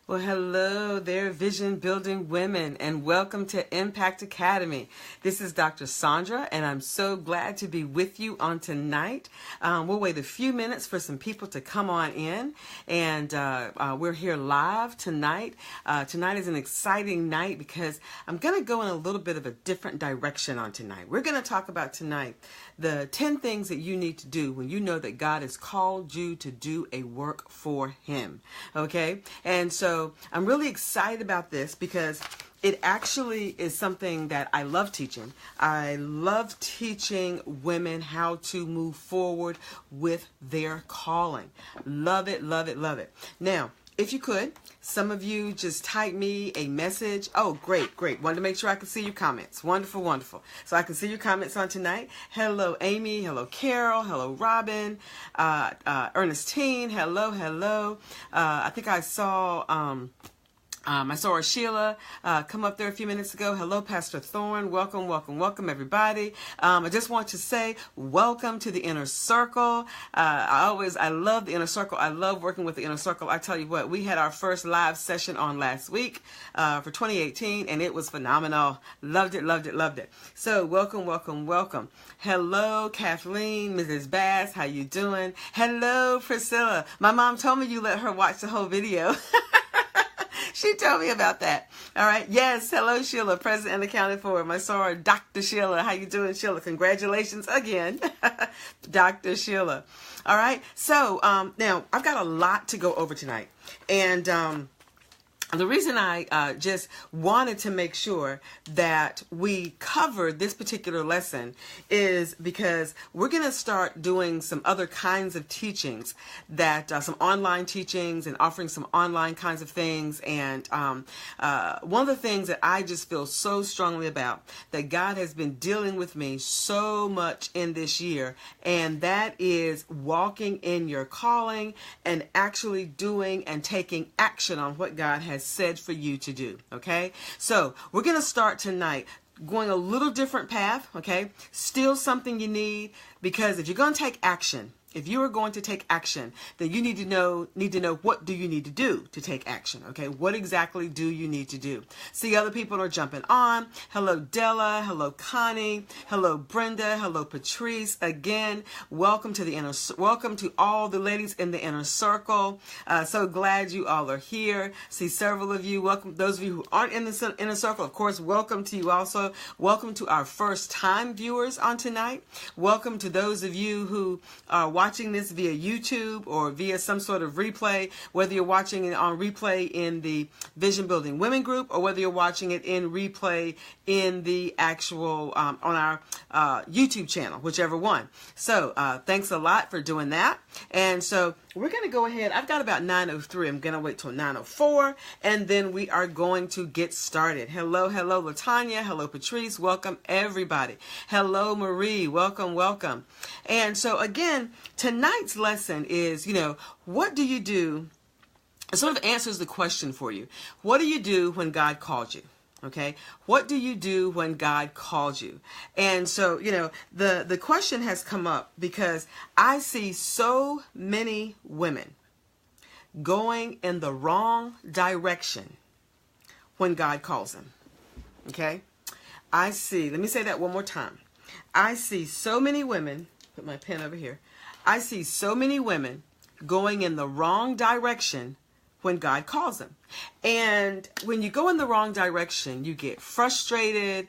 Well, hello there, vision building women, and welcome to Impact Academy. This is Dr. Saundra, and I'm so glad to be with you on tonight. We'll wait a few minutes for some people to come on in, and we're here live tonight. Tonight is an exciting night because I'm going to go in a little bit of a different direction on tonight. We're going to talk about tonight the 10 things that you need to do when you know that God has called you to do a work for Him. Okay? And so I'm really excited about this because it actually is something that I love teaching. I love teaching women how to move forward with their calling. Love it, love it, love it. Now, if you could, some of you just type me a message. Oh, great, great. Wanted to make sure I could see your comments. Wonderful, wonderful. So I can see your comments on tonight. Hello, Amy. Hello, Carol. Hello, Robin. Ernestine. Hello, hello. I think I saw... I saw Sheila come up there a few minutes ago. Hello, Pastor Thorne. Welcome, welcome, welcome, everybody. I just want to say welcome to the Inner Circle. I love the Inner Circle. I love working with the Inner Circle. I tell you what, we had our first live session on last week for 2018, and it was phenomenal. Loved it, loved it, loved it. So welcome, welcome, welcome. Hello, Kathleen, Mrs. Bass. How you doing? Hello, Priscilla. My mom told me you let her watch the whole video. She told me about that. All right. Yes. Hello, Sheila, present and accounted for. My soror, Dr. Sheila. How you doing, Sheila? Congratulations again, Dr. Sheila. All right. So now I've got a lot to go over tonight. And the reason I just wanted to make sure that we covered this particular lesson is because we're going to start doing some other kinds of teachings, that some online teachings and offering some online kinds of things. And one of the things that I just feel so strongly about, that God has been dealing with me so much in this year, and that is walking in your calling and actually doing and taking action on what God has said for you to do. Okay, so we're going to start tonight going a little different path. Okay, still something you need, because if you're going to take action, if you are going to take action, then you need to know what do you need to do to take action. Okay, what exactly do you need to do? See, other people are jumping on. Hello, Della. Hello, Connie. Hello, Brenda. Hello, Patrice. Again, welcome to all the ladies in the Inner Circle. So glad you all are here. See several of you. Welcome those of you who aren't in the Inner Circle. Of course, welcome to you also. Welcome to our first time viewers on tonight. Welcome to those of you who are watching this via YouTube or via some sort of replay, whether you're watching it on replay in the Vision Building Women group, or whether you're watching it in replay in the actual on our YouTube channel, whichever one. So thanks a lot for doing that. And so we're going to go ahead. I've got about 9:03. I'm going to wait till 9:04, and then we are going to get started. Hello, hello, Latanya. Hello, Patrice. Welcome, everybody. Hello, Marie. Welcome, welcome. And so again, tonight's lesson is, what do you do? It sort of answers the question for you. What do you do when God called you? Okay, what do you do when God called you? And so, the question has come up because I see so many women going in the wrong direction when God calls them. Okay, let me say that one more time. I see so many women, put my pen over here. I see so many women going in the wrong direction when God calls them. And when you go in the wrong direction, you get frustrated.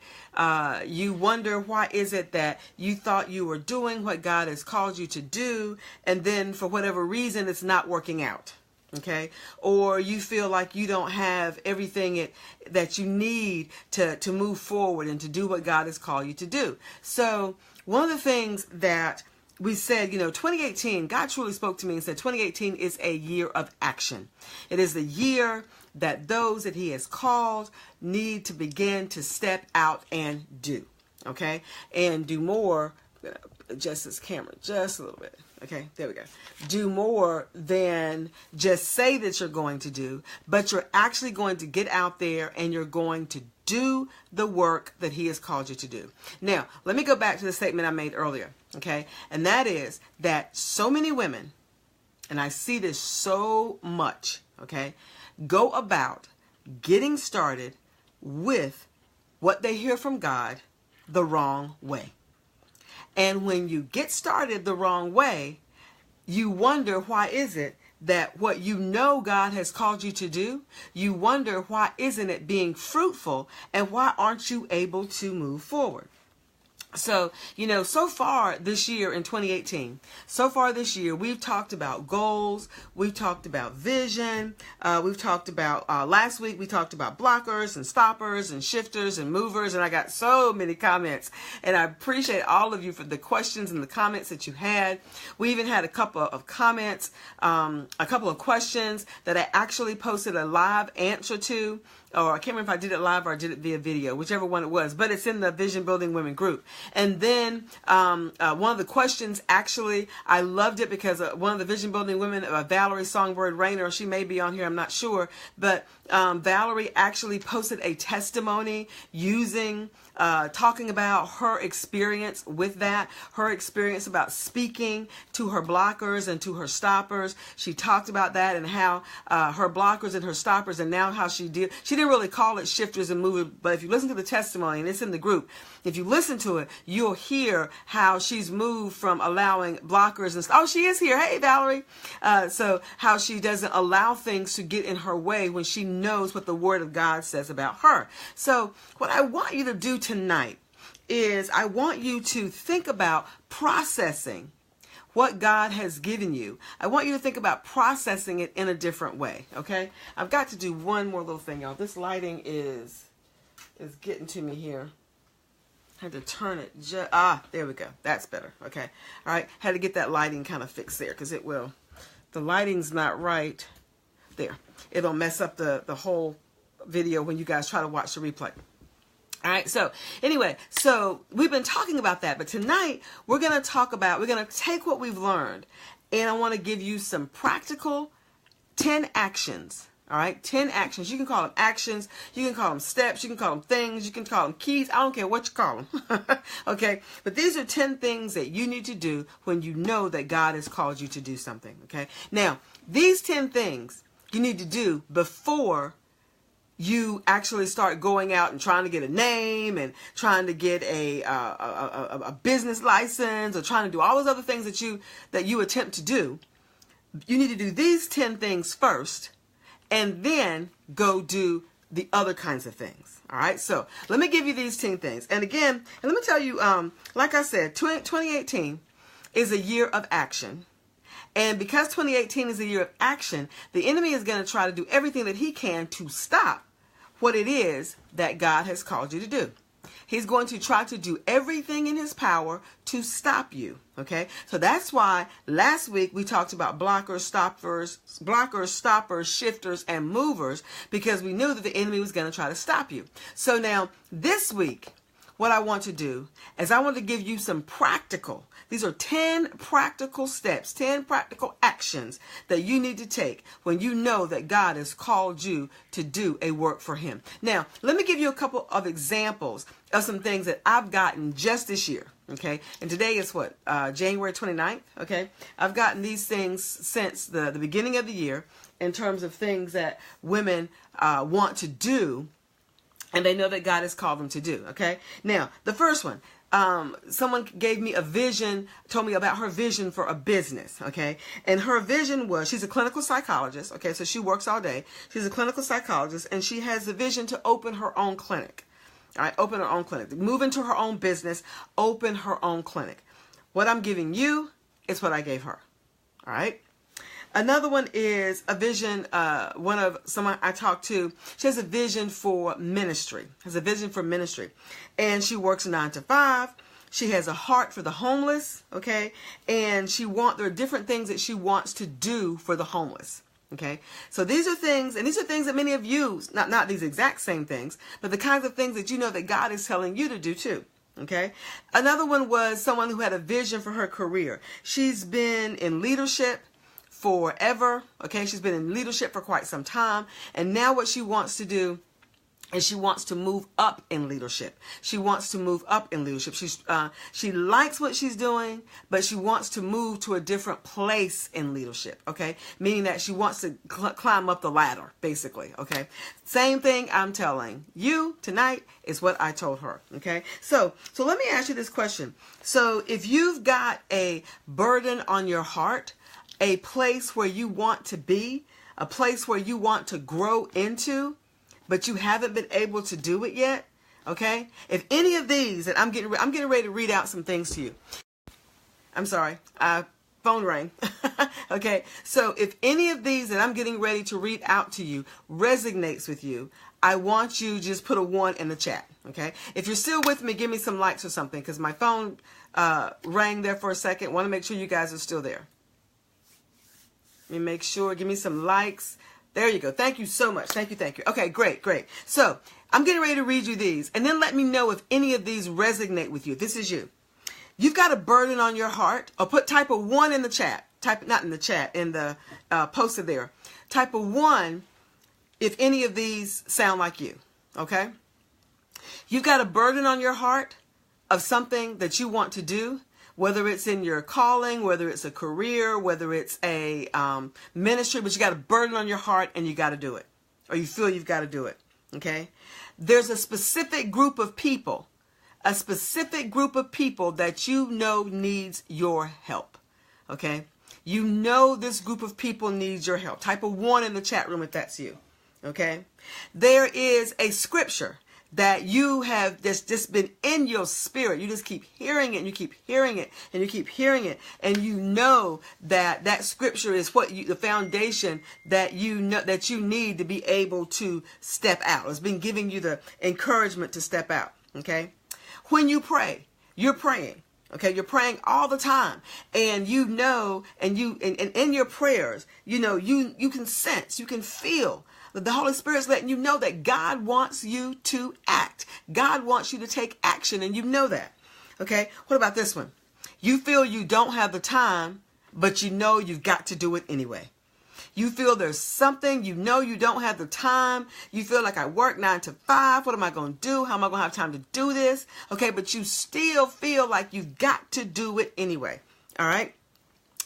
You wonder, why is it that you thought you were doing what God has called you to do, and then for whatever reason, it's not working out. Okay. Or you feel like you don't have everything that you need to move forward and to do what God has called you to do. So one of the things that we said, 2018, God truly spoke to me and said 2018 is a year of action. It is the year that those that He has called need to begin to step out and do. Okay? And do more. I'm going to adjust this camera just a little bit. Okay, there we go. Do more than just say that you're going to do, but you're actually going to get out there and you're going to do the work that He has called you to do. Now, let me go back to the statement I made earlier, okay? And that is that so many women, and I see this so much, okay, go about getting started with what they hear from God the wrong way. And when you get started the wrong way, you wonder, why is it that what you know God has called you to do, you wonder, why isn't it being fruitful, and why aren't you able to move forward? So, so far this year in 2018, we've talked about goals, we've talked about vision, we've talked about, last week we talked about blockers and stoppers and shifters and movers, and I got so many comments, and I appreciate all of you for the questions and the comments that you had. We even had a couple of comments, a couple of questions that I actually posted a live answer to, or I can't remember if I did it live or I did it via video, whichever one it was, but it's in the Vision Building Women group. And then one of the questions, actually, I loved it because one of the Vision Building Women, Valerie Songbird Rayner, she may be on here, I'm not sure, but Valerie actually posted a testimony talking about her experience with that, her experience about speaking to her blockers and to her stoppers. She talked about that and how her blockers and her stoppers, and now how she didn't really call it shifters and movers, but if you listen to the testimony, and it's in the group, if you listen to it, you'll hear how she's moved from allowing blockers and oh, she is here. Hey, Valerie. So how she doesn't allow things to get in her way when she knows what the Word of God says about her. So what I want you to do tonight is I want you to think about processing what God has given you. I want you to think about processing it in a different way, okay? I've got to do one more little thing, y'all. This lighting is getting to me here. I had to turn it there we go. That's better, okay? All right, had to get that lighting kind of fixed there because the lighting's not right there. It'll mess up the whole video when you guys try to watch the replay. All right, so anyway, so we've been talking about that, but tonight we're going to take what we've learned, and I want to give you some practical 10 actions, all right, 10 actions. You can call them actions, you can call them steps, you can call them things, you can call them keys, I don't care what you call them, okay, but these are 10 things that you need to do when you know that God has called you to do something, okay? Now, these 10 things you need to do before you actually start going out and trying to get a name and trying to get a business license or trying to do all those other things that you attempt to do. You need to do these 10 things first and then go do the other kinds of things. All right. So let me give you these 10 things. And again, let me tell you, like I said, 2018 is a year of action. And because 2018 is a year of action, the enemy is going to try to do everything that he can to stop what it is that God has called you to do. He's going to try to do everything in his power to stop you. Okay. So that's why last week we talked about blockers, stoppers, shifters, and movers, because we knew that the enemy was going to try to stop you. So now this week, what I want to do is I want to give you some these are 10 practical steps, 10 practical actions that you need to take when you know that God has called you to do a work for him. Now, let me give you a couple of examples of some things that I've gotten just this year. Okay. And today is what? January 29th. Okay. I've gotten these things since the beginning of the year in terms of things that women want to do and they know that God has called them to do. Okay. Now, the first one. Someone gave me a vision, told me about her vision for a business, okay? And her vision was, she's a clinical psychologist, okay? So she works all day. She's a clinical psychologist, and she has the vision to open her own clinic, all right? Open her own clinic, move into her own business, open her own clinic. What I'm giving you is what I gave her, all right? Another one is a vision, someone I talked to, she has a vision for ministry, and she works 9 to 5. She has a heart for the homeless, okay, and there are different things that she wants to do for the homeless, okay. So these are things that many of you, not these exact same things, but the kinds of things that you know that God is telling you to do too. Okay. Another one was someone who had a vision for her career. She's been in leadership forever. Okay. She's been in leadership for quite some time. And now what she wants to do and she wants to move up in leadership. She wants to move up in leadership. She likes what she's doing, but she wants to move to a different place in leadership. Okay, meaning that she wants to climb up the ladder, basically. Okay, same thing I'm telling you tonight is what I told her. Okay, so let me ask you this question. So if you've got a burden on your heart, a place where you want to be, a place where you want to grow into, but you haven't been able to do it yet, okay? If any of these, and I'm getting ready to read out some things to you. I'm sorry, phone rang. Okay, so if any of these that I'm getting ready to read out to you resonates with you, I want you to just put a 1 in the chat, okay? If you're still with me, give me some likes or something, because my phone rang there for a second. Want to make sure you guys are still there. Let me make sure, give me some likes. There you go. Thank you so much. Thank you. Okay, great. So I'm getting ready to read you these, and then let me know if any of these resonate with you. This is you. You've got a burden on your heart, or type a 1 in the chat. Not in the chat, in the posted there. Type a 1 if any of these sound like you. Okay? You've got a burden on your heart of something that you want to do, whether it's in your calling, whether it's a career, whether it's a ministry, but you got a burden on your heart and you got to do it, or you feel you've got to do it, okay? There's a specific group of people that you know needs your help, okay? You know this group of people needs your help. Type a 1 in the chat room if that's you, okay? There is a scripture that you have just been in your spirit. You just keep hearing it, and you keep hearing it, and you keep hearing it, and you know that scripture is the foundation that you know that you need to be able to step out. It's been giving you the encouragement to step out. Okay, when you pray, you're praying. Okay, you're praying all the time, and you know, and in your prayers, you know, you can sense, you can feel that the Holy Spirit's letting you know that God wants you to act. God wants you to take action, and you know that. Okay, what about this one? You feel you don't have the time, but you know you've got to do it anyway. You feel there's something, you know you don't have the time. You feel like I work 9 to 5. What am I going to do? How am I going to have time to do this? Okay, but you still feel like you've got to do it anyway. All right.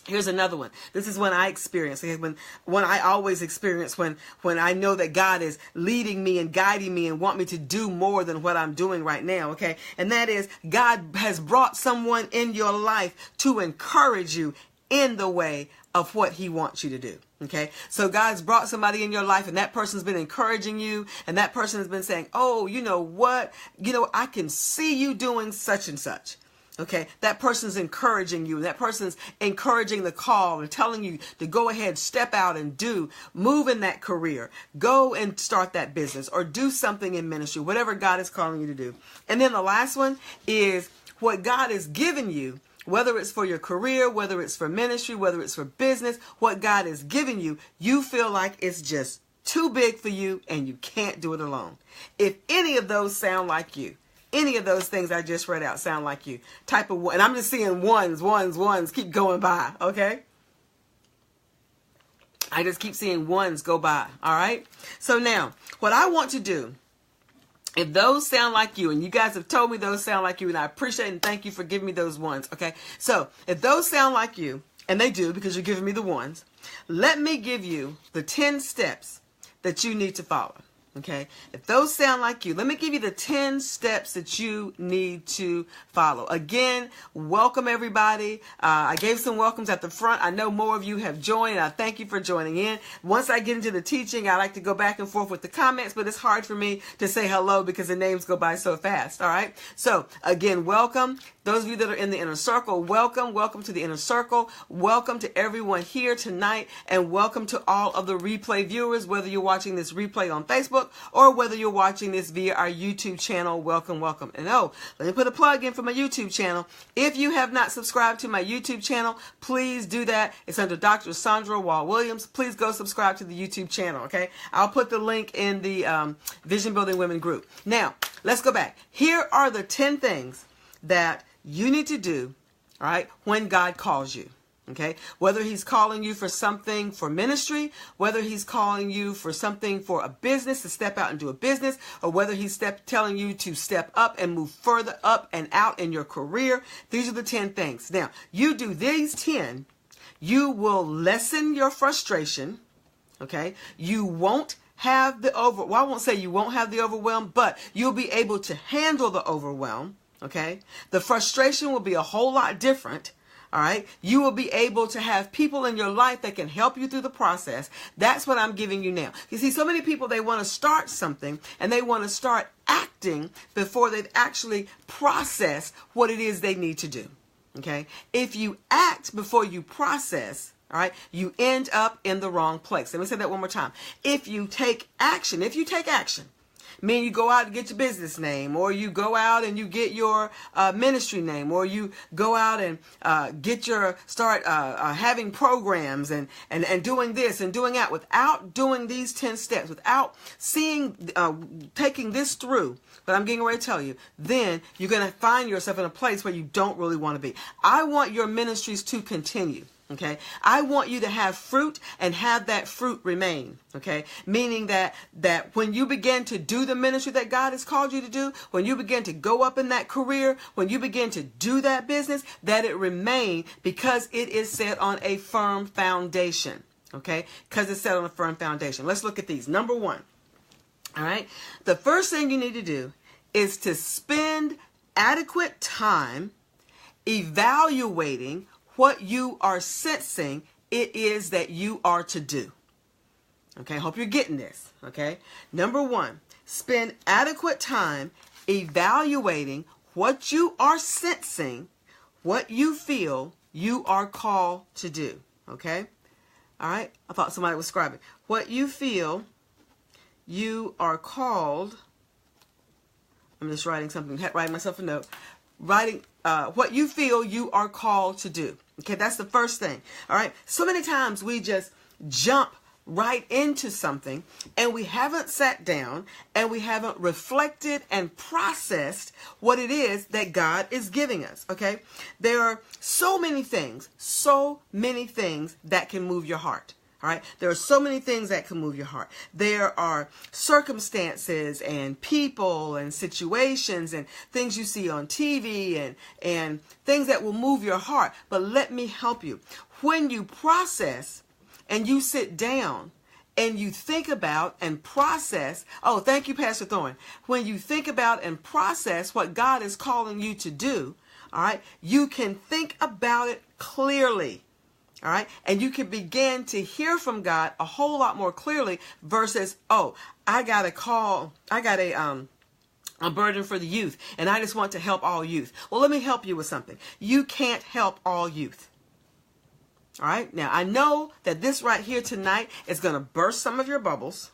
Here's another one. This is one I experience. One I always experience when I know that God is leading me and guiding me and want me to do more than what I'm doing right now. Okay. And that is, God has brought someone in your life to encourage you in the way of what he wants you to do. Okay. So God's brought somebody in your life, and that person's been encouraging you, and that person has been saying, oh, you know what? You know, I can see you doing such and such. Okay, that person's encouraging you. That person's encouraging the call and telling you to go ahead, step out and move in that career, go and start that business or do something in ministry, whatever God is calling you to do. And then the last one is what God has given you, whether it's for your career, whether it's for ministry, whether it's for business, what God has given you, you feel like it's just too big for you and you can't do it alone. If any of those sound like you, any of those things I just read out sound like you, type of 1. And I'm just seeing ones keep going by, okay? I just keep seeing ones go by, all right? So now, what I want to do, if those sound like you, and you guys have told me those sound like you, and I appreciate and thank you for giving me those ones, okay? So if those sound like you, and they do because you're giving me the ones, let me give you the 10 steps that you need to follow. Okay, if those sound like you, let me give you the 10 steps that you need to follow. Again, welcome everybody. I gave some welcomes at the front. I know more of you have joined, and I thank you for joining in. Once I get into the teaching, I like to go back and forth with the comments, but it's hard for me to say hello because the names go by so fast. All right. So again, welcome. Those of you that are in the inner circle, welcome. Welcome to the inner circle. Welcome to everyone here tonight, and welcome to all of the replay viewers, whether you're watching this replay on Facebook or whether you're watching this via our YouTube channel. Welcome. And let me put a plug in for my YouTube channel. If you have not subscribed to my YouTube channel, please do that. It's under Dr. Saundra Williams. Please go subscribe to the YouTube channel, okay? I'll put the link in the Vision Building Women group. Now, let's go back. Here are the 10 things that you need to do, all right, when God calls you. Okay, whether he's calling you for something for ministry, whether he's calling you for something for a business, to step out and do a business, or whether he's telling you to step up and move further up and out in your career. These are the 10 things. Now, you do these 10, you will lessen your frustration. Okay, you won't have the well, I won't say you won't have the overwhelm, but you'll be able to handle the overwhelm. Okay, the frustration will be a whole lot different. All right. You will be able to have people in your life that can help you through the process. That's what I'm giving you now. You see, so many people, they want to start something and they want to start acting before they've actually processed what it is they need to do. Okay. If you act before you process, all right, you end up in the wrong place. Let me say that one more time. If you take action, meaning you go out and get your business name, or you go out and you get your ministry name, or you go out and start having programs and doing this and doing that, without doing these 10 steps, without taking this through, but I'm getting ready to tell you, then you're going to find yourself in a place where you don't really want to be. I want your ministries to continue. Okay, I want you to have fruit and have that fruit remain. Okay, meaning that when you begin to do the ministry that God has called you to do, when you begin to go up in that career, when you begin to do that business, that it remain, because it is set on a firm foundation. Okay, because it's set on a firm foundation. Let's look at these. Number 1. All right, the first thing you need to do is to spend adequate time evaluating what you are sensing it is that you are to do. Okay, I hope you're getting this. Okay, number 1, spend adequate time evaluating what you are sensing, what you feel you are called to do. Okay, all right, I thought somebody was scribing. What you feel you are called, I'm just writing myself a note. What you feel you are called to do. Okay, that's the first thing. All right. So many times we just jump right into something and we haven't sat down and we haven't reflected and processed what it is that God is giving us. Okay. There are so many things that can move your heart. All right. There are so many things that can move your heart. There are circumstances and people and situations and things you see on TV and things that will move your heart. But let me help you. When you process and you sit down and you think about and process, oh, thank you, Pastor Thorne. When you think about and process what God is calling you to do, all right, you can think about it clearly. All right. And you can begin to hear from God a whole lot more clearly versus, oh, I got a burden for the youth and I just want to help all youth. Well, let me help you with something. You can't help all youth. All right. Now, I know that this right here tonight is going to burst some of your bubbles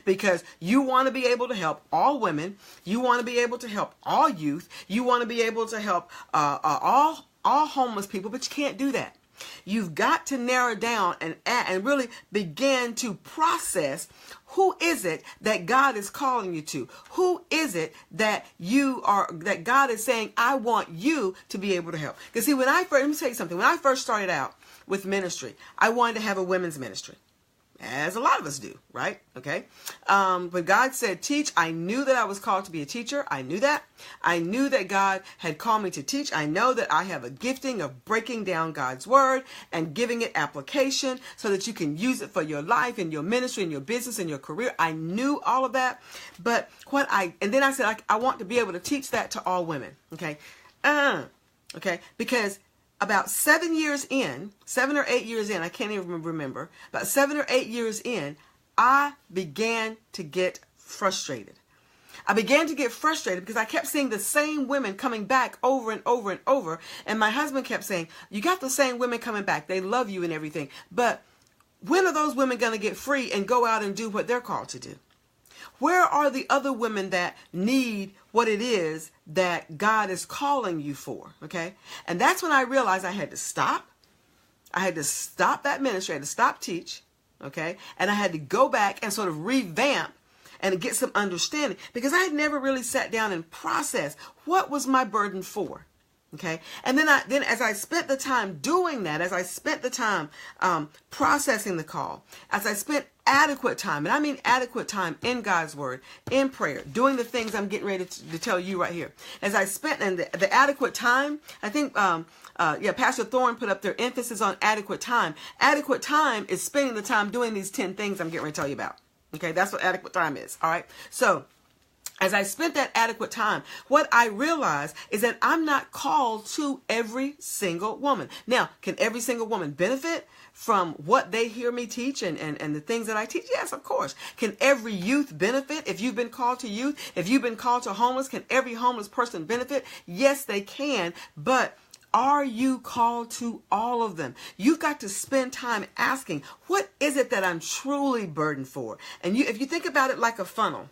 because you want to be able to help all women. You want to be able to help all youth. You want to be able to help all homeless people, but you can't do that. You've got to narrow down and really begin to process, who is it that God is calling you to? Who is it that that God is saying, I want you to be able to help? Because see, let me tell you something. When I first started out with ministry, I wanted to have a women's ministry. As a lot of us do, right? Okay. But God said, teach. I knew that I was called to be a teacher. I knew that. I knew that God had called me to teach. I know that I have a gifting of breaking down God's word and giving it application so that you can use it for your life and your ministry and your business and your career. I knew all of that. But and then I said, I want to be able to teach that to all women. Okay. Okay. Because about 7 or 8 years in, I can't even remember, about 7 or 8 years in, I began to get frustrated. I began to get frustrated because I kept seeing the same women coming back over and over and over. And my husband kept saying, you got the same women coming back. They love you and everything. But when are those women going to get free and go out and do what they're called to do? Where are the other women that need what it is that God is calling you for? Okay. And that's when I realized I had to stop. I had to stop that ministry. I had to stop teach. Okay. And I had to go back and sort of revamp and get some understanding because I had never really sat down and processed what was my burden for. Okay. And then as I spent the time doing that, as I spent the time processing the call, as I spent adequate time, and I mean adequate time in God's word, in prayer, doing the things I'm getting ready to tell you right here. As I spent and the adequate time, I think, Pastor Thorne put up their emphasis on adequate time. Adequate time is spending the time doing these 10 things I'm getting ready to tell you about. Okay. That's what adequate time is. All right. So as I spent that adequate time, what I realized is that I'm not called to every single woman. Now, can every single woman benefit from what they hear me teach and the things that I teach? Yes, of course. Can every youth benefit? If you've been called to youth, if you've been called to homeless, can every homeless person benefit? Yes, they can. But are you called to all of them? You've got to spend time asking, what is it that I'm truly burdened for? And if you think about it like a funnel,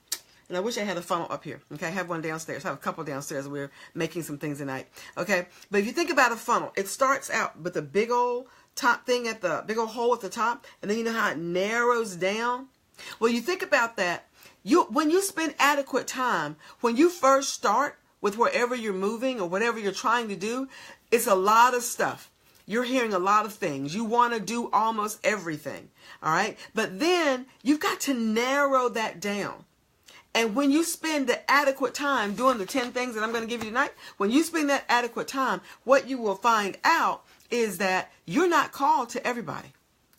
and I wish I had a funnel up here. Okay, I have one downstairs. I have a couple downstairs. We're making some things tonight. Okay, but if you think about a funnel, it starts out with a big old top thing at the big old hole at the top, and then you know how it narrows down. Well, you think about that. When you spend adequate time, when you first start with wherever you're moving or whatever you're trying to do, it's a lot of stuff. You're hearing a lot of things. You want to do almost everything. All right, but then you've got to narrow that down. And when you spend the adequate time doing the 10 things that I'm going to give you tonight, when you spend that adequate time, what you will find out is that you're not called to everybody.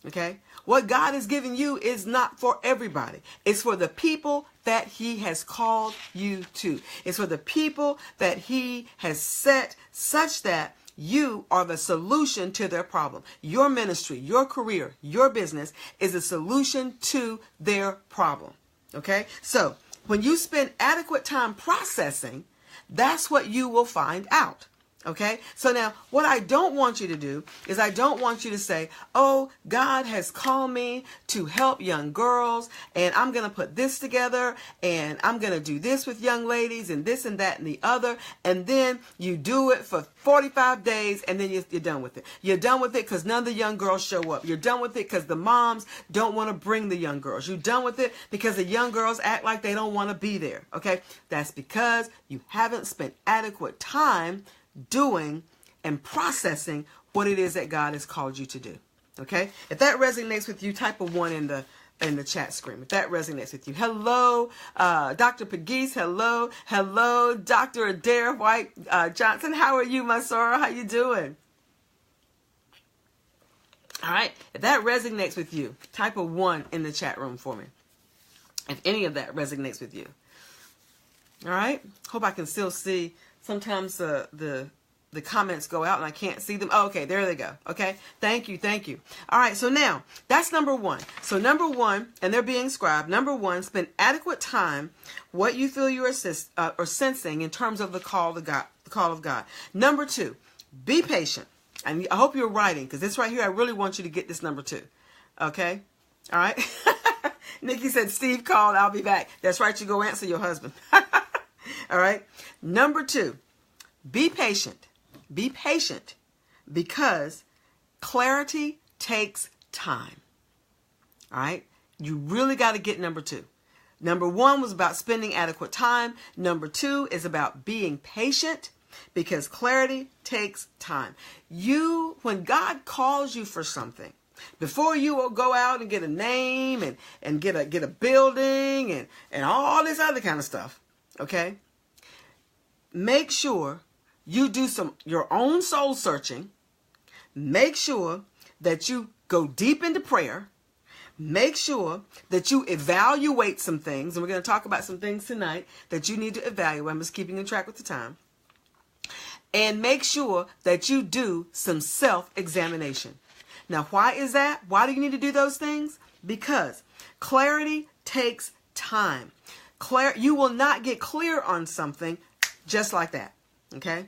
Okay? What God has given you is not for everybody. It's for the people that he has called you to. It's for the people that he has set such that you are the solution to their problem. Your ministry, your career, your business is a solution to their problem. Okay? So, when you spend adequate time processing, that's what you will find out. Okay? So now, what I don't want you to do is I don't want you to say, oh, God has called me to help young girls, and I'm going to put this together, and I'm going to do this with young ladies, and this and that and the other, and then you do it for 45 days, and then you're done with it. You're done with it because none of the young girls show up. You're done with it because the moms don't want to bring the young girls. You're done with it because the young girls act like they don't want to be there. Okay? That's because you haven't spent adequate time doing and processing what it is that God has called you to do. Okay? If that resonates with you, type a 1 in the chat screen. If that resonates with you. Hello, Dr. Pegues. Hello. Hello, Dr. Adair White Johnson. How are you, my soror? How you doing? All right. If that resonates with you, type a 1 in the chat room for me. If any of that resonates with you. All right. Hope I can still see. Sometimes the comments go out and I can't see them. Oh, okay, there they go. Okay, thank you. All right, so now that's number 1. So number 1, and they're being scribed. Number 1, spend adequate time what you feel you are sensing in terms of the call of God. The call of God. Number 2, be patient. And I hope you're writing because this right here, I really want you to get this number 2. Okay, all right. Nikki said Steve called. I'll be back. That's right. You go answer your husband. All right. Number 2, be patient. Be patient because clarity takes time. All right. You really got to get number 2. Number 1 was about spending adequate time. Number 2 is about being patient because clarity takes time. When God calls you for something, before you will go out and get a name and get a building and all this other kind of stuff, okay? Make sure you do your own soul searching. Make sure that you go deep into prayer. Make sure that you evaluate some things. And we're going to talk about some things tonight that you need to evaluate. I'm just keeping in track with the time. And make sure that you do some self-examination. Now, why is that? Why do you need to do those things? Because clarity takes time. You will not get clear on something just like that, okay?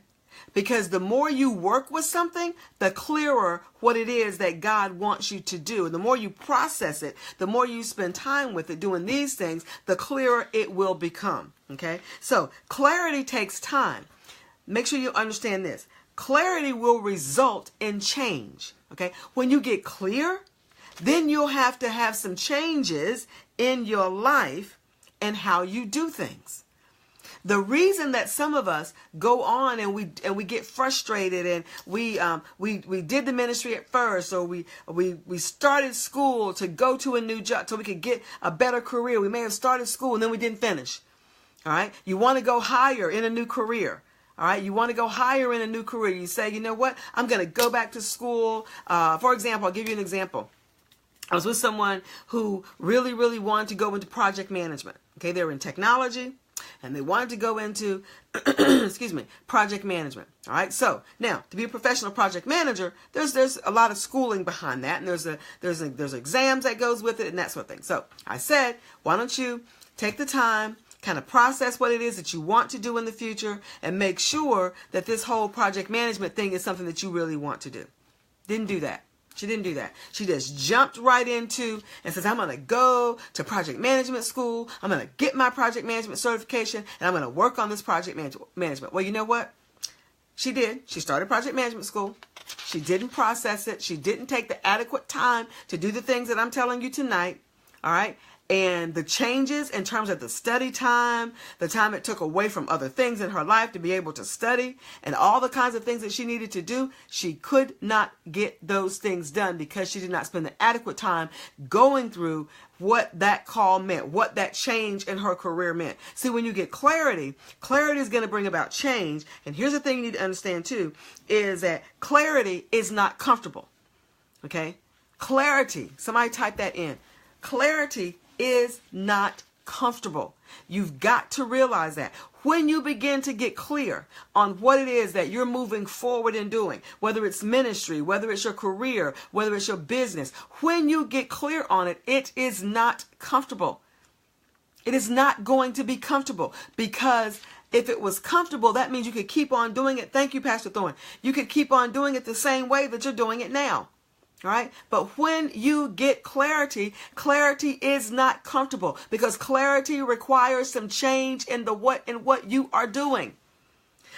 Because the more you work with something, the clearer what it is that God wants you to do. And the more you process it, the more you spend time with it doing these things, the clearer it will become, okay? So clarity takes time. Make sure you understand this. Clarity will result in change, okay? When you get clear, then you'll have to have some changes in your life and how you do things. The reason that some of us go on and we get frustrated, and we did the ministry at first, or we started school to go to a new job so we could get a better career. We may have started school and then we didn't finish. All right. You want to go higher in a new career. All right. You want to go higher in a new career. You say, you know what? I'm going to go back to school. For example, I'll give you an example. I was with someone who really, really wanted to go into project management. Okay. They were in technology and they wanted to go into, excuse me, project management. All right. So now, to be a professional project manager, there's a lot of schooling behind that. And there's exams that goes with it and that sort of thing. So I said, why don't you take the time, kind of process what it is that you want to do in the future, and make sure that this whole project management thing is something that you really want to do. Didn't do that. She didn't do that. She just jumped right into and says, I'm going to go to project management school. I'm going to get my project management certification, and I'm going to work on this project management. Well, you know what? She did. She started project management school. She didn't process it. She didn't take the adequate time to do the things that I'm telling you tonight. All right. And the changes in terms of the study time, the time it took away from other things in her life to be able to study, and all the kinds of things that she needed to do, she could not get those things done because she did not spend the adequate time going through what that call meant, what that change in her career meant. See, when you get clarity, clarity is going to bring about change. And here's the thing you need to understand too, is that clarity is not comfortable. Okay? Clarity, somebody type that in. Clarity is not comfortable. You've got to realize that. When you begin to get clear on what it is that you're moving forward in doing, whether it's ministry, whether it's your career, whether it's your business, when you get clear on it, it is not comfortable. It is not going to be comfortable, because if it was comfortable, that means you could keep on doing it. Thank you, Pastor Thorne. You could keep on doing it the same way that you're doing it now. All right. But when you get clarity, clarity is not comfortable, because clarity requires some change in what you are doing.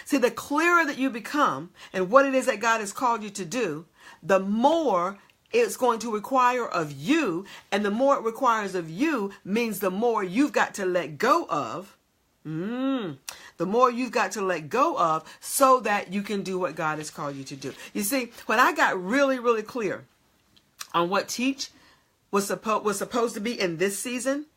See, the clearer that you become and what it is that God has called you to do, the more it's going to require of you. And the more it requires of you means the more you've got to let go of. The more you've got to let go of so that you can do what God has called you to do. You see, when I got really, really clear on what Teach was supposed to be in this season,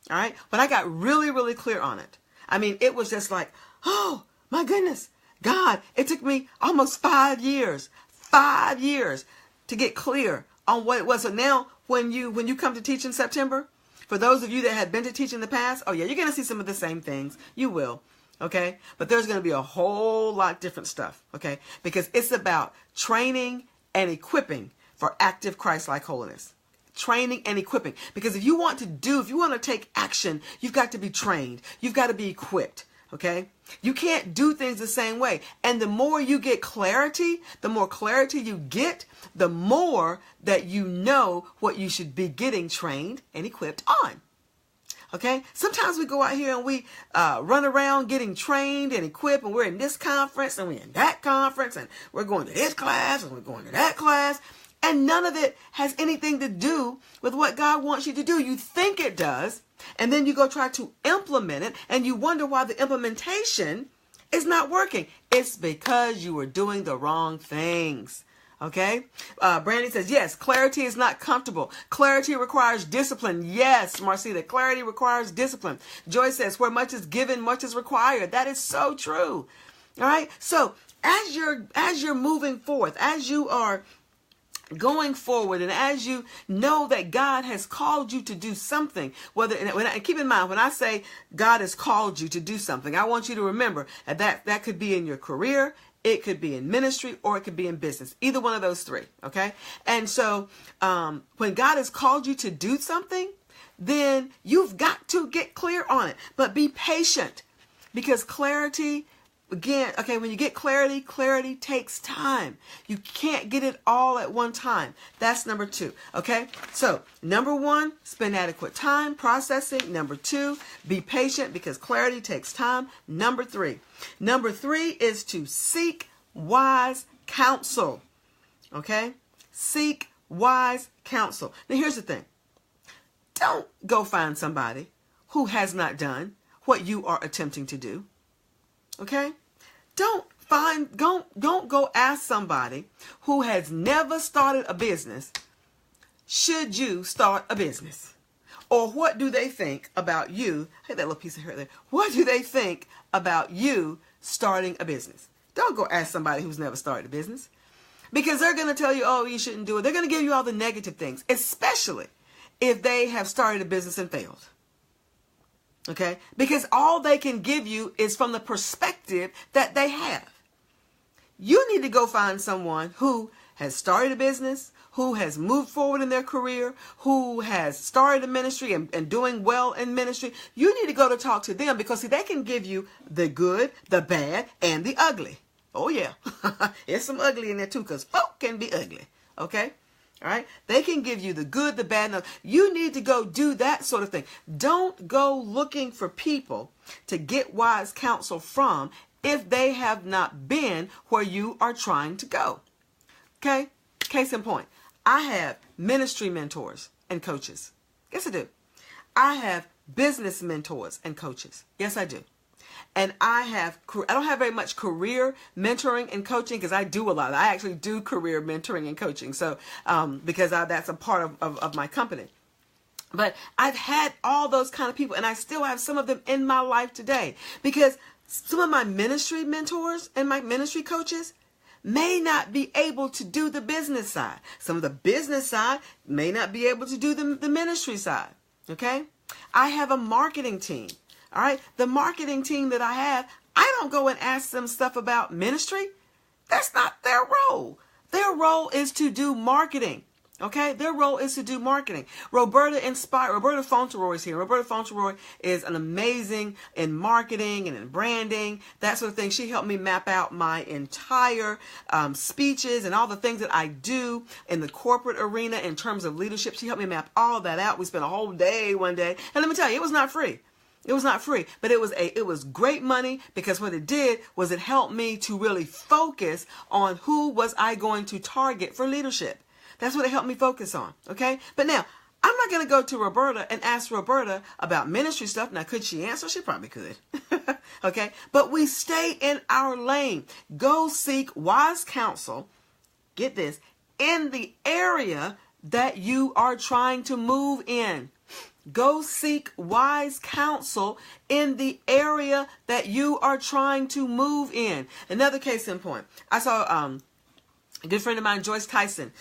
all right, when I got really, really clear on it, I mean, it was just like, oh, my goodness, God, it took me almost 5 years to get clear on what it was. So now when you come to Teach in September, for those of you that had been to Teach in the past, oh yeah, you're going to see some of the same things. You will. Okay. But there's going to be a whole lot different stuff. Okay. Because it's about training and equipping for active Christ-like holiness. Training and equipping. Because if you want to take action, you've got to be trained. You've got to be equipped. Okay. You can't do things the same way. And the more you get clarity, the more clarity you get, the more that you know what you should be getting trained and equipped on. Okay. Sometimes we go out here and we run around getting trained and equipped, and we're in this conference and we're in that conference and we're going to this class and we're going to that class. And none of it has anything to do with what God wants you to do. You think it does. And then you go try to implement it, and you wonder why the implementation is not working. It's because you were doing the wrong things. Okay. Brandy says, yes, clarity is not comfortable. Clarity requires discipline. Yes, Marcita, clarity requires discipline. Joy says, where much is given, much is required. That is so true. All right. So as you're moving forth, as you are going forward, and as you know that God has called you to do something, keep in mind, when I say God has called you to do something, I want you to remember that could be in your career, it could be in ministry, or it could be in business. Either one of those three. Okay. And so when God has called you to do something, then you've got to get clear on it, but be patient, because clarity, again, okay, when you get clarity, clarity takes time. You can't get it all at one time. That's number 2. Okay. So number 1, spend adequate time processing. Number 2, be patient, because clarity takes time. Number 3 is to seek wise counsel. Okay. Seek wise counsel. Now here's the thing. Don't go find somebody who has not done what you are attempting to do. Okay? Don't go ask somebody who has never started a business, should you start a business? Or what do they think about you? Hey, that little piece of hair there. What do they think about you starting a business? Don't go ask somebody who's never started a business, because they're going to tell you, oh, you shouldn't do it. They're going to give you all the negative things, especially if they have started a business and failed. Okay? Because all they can give you is from the perspective that they have. You need to go find someone who has started a business, who has moved forward in their career, who has started a ministry and doing well in ministry. You need to go to talk to them, because see, they can give you the good, the bad, and the ugly. Oh yeah, there's some ugly in there too, because folk can be ugly. Okay? All right? They can give you the good, the bad, and the ugly. You need to go do that sort of thing. Don't go looking for people to get wise counsel from if they have not been where you are trying to go. Okay? Case in point, I have ministry mentors and coaches. Yes, I do. I have business mentors and coaches. Yes, I do. And I don't have very much career mentoring and coaching, because I do a lot. I actually do career mentoring and coaching. So, because that's a part of my company. But I've had all those kind of people, and I still have some of them in my life today, because some of my ministry mentors and my ministry coaches may not be able to do the business side. Some of the business side may not be able to do the ministry side. Okay? I have a marketing team. All right? The marketing team that I have, I don't go and ask them stuff about ministry. That's not their role. Their role is to do marketing. Okay? Their role is to do marketing. Roberta Fauntleroy is here. Roberta Fauntleroy is an amazing in marketing and in branding, that sort of thing. She helped me map out my entire speeches and all the things that I do in the corporate arena in terms of leadership. She helped me map all of that out. We spent a whole day one day. And let me tell you, it was not free. It was not free, but it was great money, because what it did was it helped me to really focus on who was I going to target for leadership. That's what it helped me focus on. Okay. But now I'm not going to go to Roberta and ask Roberta about ministry stuff. Now, could she answer? She probably could. Okay. But we stay in our lane. Go seek wise counsel. Get this, in the area that you are trying to move in. Go seek wise counsel in the area that you are trying to move in. Another case in point. I saw a good friend of mine, Joyce Tyson,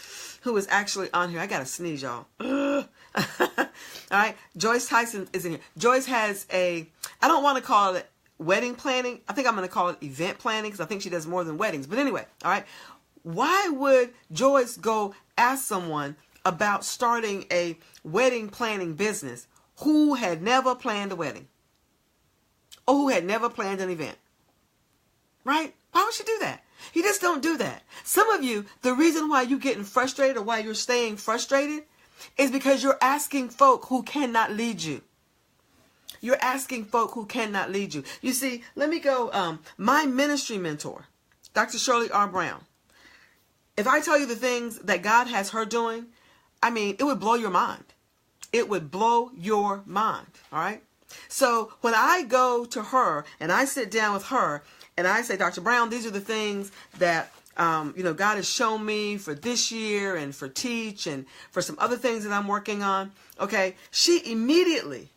who was actually on here. I got to sneeze, y'all. All right. Joyce Tyson is in here. Joyce has I don't want to call it wedding planning. I think I'm going to call it event planning, because I think she does more than weddings. But anyway, all right. Why would Joyce go ask someone about starting a wedding planning business who had never planned a wedding, or who had never planned an event? Right? Why would she do that? You just don't do that. Some of you, the reason why you're getting frustrated, or why you're staying frustrated, is because you're asking folk who cannot lead you. You're asking folk who cannot lead you. You see, let me go. My ministry mentor, Dr. Shirley R. Brown. If I tell you the things that God has her doing, I mean, it would blow your mind. It would blow your mind. All right. So when I go to her and I sit down with her and I say, Dr. Brown, these are the things that, God has shown me for this year and for Teach and for some other things that I'm working on. Okay. She immediately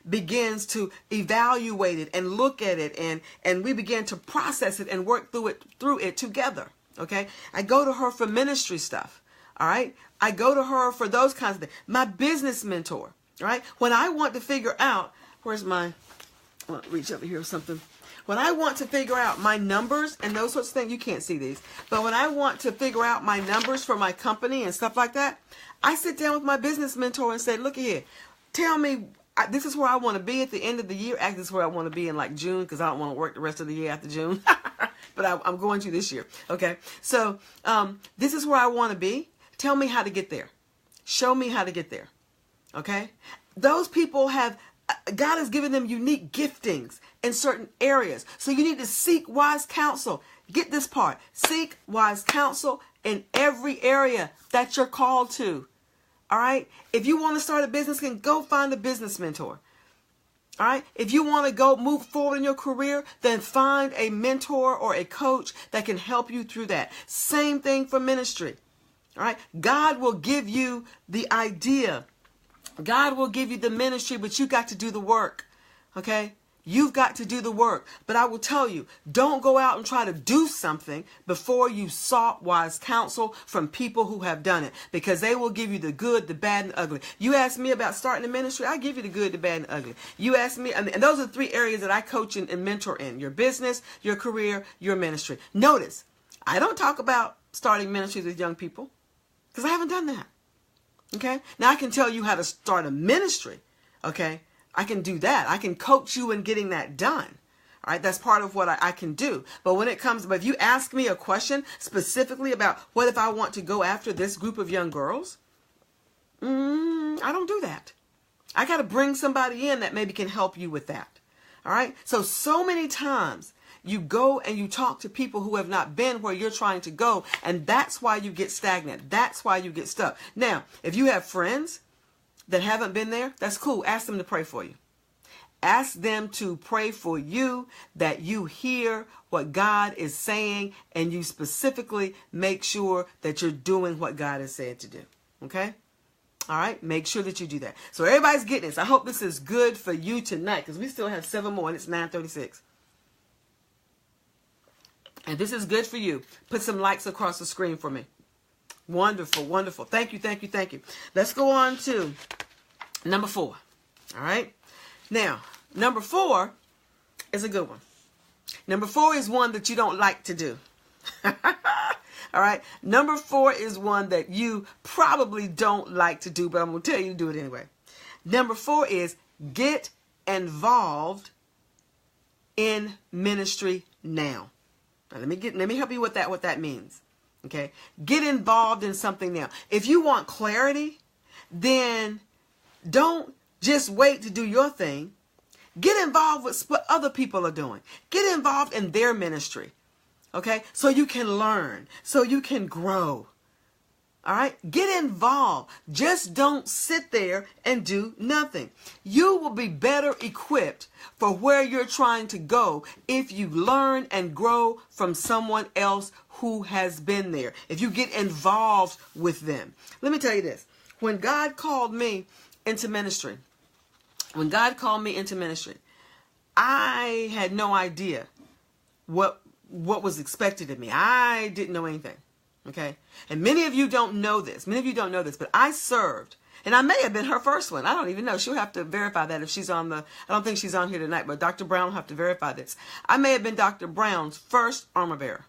begins to evaluate it and look at it, and we begin to process it and work through it together. Okay. I go to her for ministry stuff. All right. I go to her for those kinds of things. My business mentor. All right. When I want to figure out, I want to reach over here or something. When I want to figure out my numbers and those sorts of things, you can't see these, but when I want to figure out my numbers for my company and stuff like that, I sit down with my business mentor and say, look here, tell me, this is where I want to be at the end of the year. Actually, this is where I want to be in like June, because I don't want to work the rest of the year after June, but I'm going to this year. Okay. So this is where I want to be. Tell me how to get there. Show me how to get there. Okay. Those people God has given them unique giftings in certain areas. So you need to seek wise counsel. Get this part. Seek wise counsel in every area that you're called to. All right. If you want to start a business, then go find a business mentor. All right. If you want to go move forward in your career, then find a mentor or a coach that can help you through that. Same thing for ministry. All right. God will give you the idea. God will give you the ministry, but you got to do the work. Okay. You've got to do the work. But I will tell you, don't go out and try to do something before you sought wise counsel from people who have done it, because they will give you the good, the bad, and the ugly. You ask me about starting a ministry, I give you the good, the bad, and the ugly. You ask me, and those are the 3 areas that I coach and mentor in: your business, your career, your ministry. Notice, I don't talk about starting ministries with young people because I haven't done that. Okay? Now I can tell you how to start a ministry. Okay? I can do that. I can coach you in getting that done. All right. That's part of what I can do. But if you ask me a question specifically about what if I want to go after this group of young girls, I don't do that. I got to bring somebody in that maybe can help you with that. All right. So many times you go and you talk to people who have not been where you're trying to go. And that's why you get stagnant. That's why you get stuck. Now, if you have friends that haven't been there, that's cool. Ask them to pray for you. Ask them to pray for you, that you hear what God is saying and you specifically make sure that you're doing what God has said to do. Okay? All right? Make sure that you do that. So everybody's getting this. I hope this is good for you tonight, because we still have 7 more and it's 9:36. And this is good for you. Put some likes across the screen for me. Wonderful, wonderful. Thank you, thank you, thank you. Let's go on to number 4. All right. Now, number 4 is a good one. Number 4 is one that you don't like to do. All right. Number 4 is one that you probably don't like to do, but I'm going to tell you to do it anyway. Number 4 is get involved in ministry now. Now, let me help you with what that means. Okay. Get involved in something now. If you want clarity, then don't just wait to do your thing. Get involved with what other people are doing. Get involved in their ministry. Okay. So you can learn, so you can grow. All right. Get involved. Just don't sit there and do nothing. You will be better equipped for where you're trying to go if you learn and grow from someone else who has been there. If you get involved with them. Let me tell you this. When God called me into ministry, I had no idea what was expected of me. I didn't know anything. Okay. And many of you don't know this. But I served, and I may have been her first one. I don't even know. She'll have to verify that if she's on I don't think she's on here tonight, but Dr. Brown will have to verify this. I may have been Dr. Brown's first armor bearer,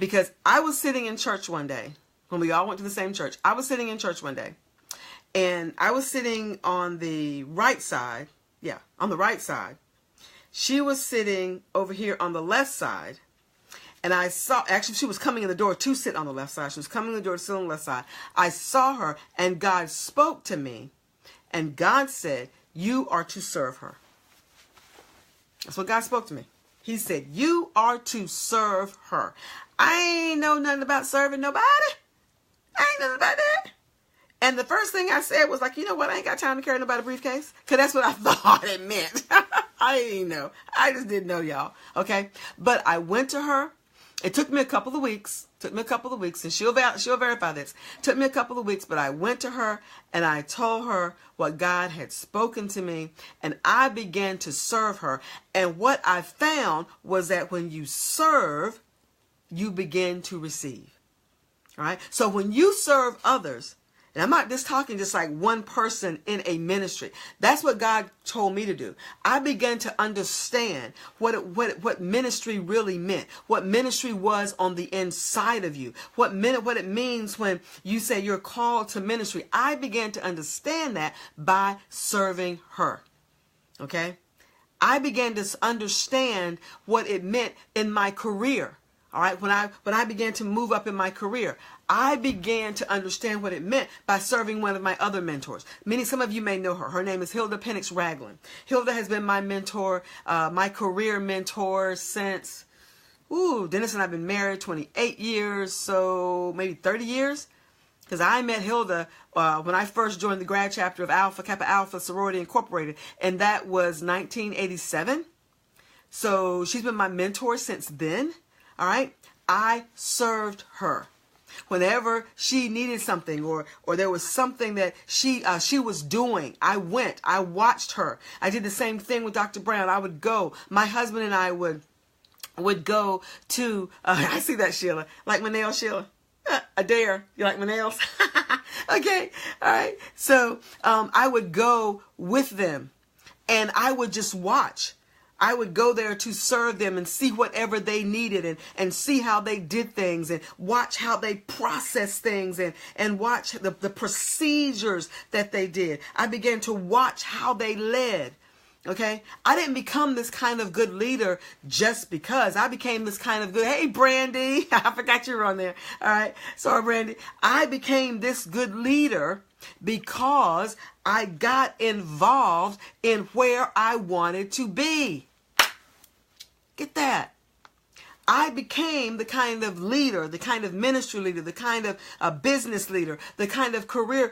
because I was sitting in church one day when we all went to the same church. I was sitting in church one day, and I was sitting on the right side. Yeah, on the right side. She was sitting over here on the left side. And I saw, actually, she was coming in the door to sit on the left side. She was coming in the door to sit on the left side. I saw her, and God spoke to me. And God said, you are to serve her. That's what God spoke to me. He said, you are to serve her. I ain't know nothing about serving nobody. I ain't nothing about that. And the first thing I said was like, you know what? I ain't got time to carry nobody's briefcase. Because that's what I thought it meant. I didn't know. I just didn't know, y'all. Okay. But I went to her. It took me a couple of weeks. And she'll verify this. It took me a couple of weeks, but I went to her and I told her what God had spoken to me, and I began to serve her. And what I found was that when you serve, you begin to receive. All right. So when you serve others, and I'm not just talking just like one person in a ministry. That's what God told me to do. I began to understand what ministry really meant, what ministry was on the inside of you, what it means when you say you're called to ministry. I began to understand that by serving her. Okay? I began to understand what it meant in my career. All right, when I began to move up in my career, I began to understand what it meant by serving one of my other mentors. Some of you may know her. Her name is Hilda Penix Ragland. Hilda has been my mentor, my career mentor since, Dennis and I have been married 28 years, so maybe 30 years. because I met Hilda when I first joined the grad chapter of Alpha Kappa Alpha Sorority Incorporated, and that was 1987. So she's been my mentor since then. All right. I served her. Whenever she needed something or there was something that she was doing, I went. I watched her. I did the same thing with Dr. Brown. I would go. My husband and I would go to, I see that, Sheila. Like my nails, Sheila? A dare. You like my nails? Okay. All right. So I would go with them and I would just watch. I would go there to serve them and see whatever they needed and see how they did things and watch how they process things and watch the procedures that they did. I began to watch how they led. Okay. I didn't become this kind of good leader just because. I became this kind of good. Hey, Brandy. I forgot you were on there. All right. Sorry, Brandy. I became this good leader because I got involved in where I wanted to be. Get that. I became the kind of leader, the kind of ministry leader, the kind of business leader, the kind of career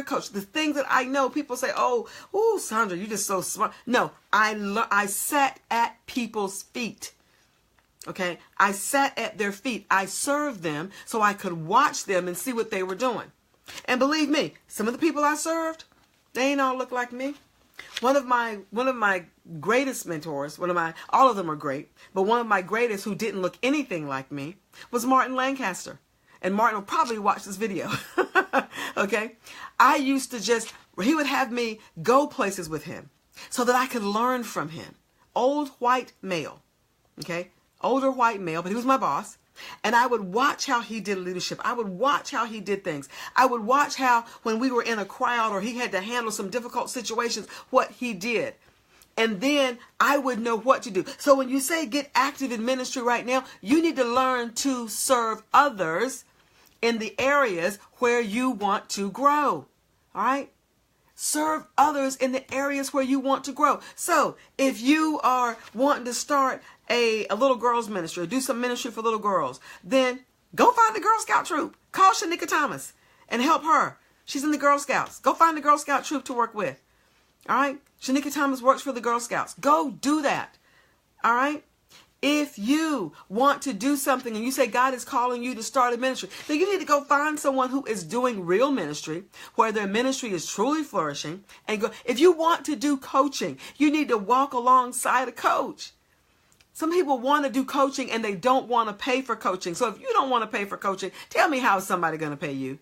coach. The things that I know, people say, "Oh, Saundra, you're just so smart." No, I sat at people's feet. Okay, I sat at their feet. I served them so I could watch them and see what they were doing. And believe me, some of the people I served, they ain't all look like me. One of my greatest mentors, all of them are great, but one of my greatest who didn't look anything like me was Martin Lancaster. And Martin will probably watch this video. Okay. I used to he would have me go places with him so that I could learn from him. Old white male. Okay. Older white male, but he was my boss. And I would watch how he did leadership. I would watch how he did things. I would watch how when we were in a crowd or he had to handle some difficult situations, what he did. And then I would know what to do. So when you say get active in ministry right now, you need to learn to serve others in the areas where you want to grow. All right? Serve others in the areas where you want to grow. So if you are wanting to start a little girls ministry or do some ministry for little girls, then go find the Girl Scout troop. Call Shanika Thomas and help her. She's in the Girl Scouts. Go find the Girl Scout troop to work with. All right. Shanika Thomas works for the Girl Scouts. Go do that. All right. If you want to do something and you say God is calling you to start a ministry, then you need to go find someone who is doing real ministry, where their ministry is truly flourishing, and go. If you want to do coaching, you need to walk alongside a coach. Some people want to do coaching and they don't want to pay for coaching. So if you don't want to pay for coaching, tell me how is somebody going to pay you?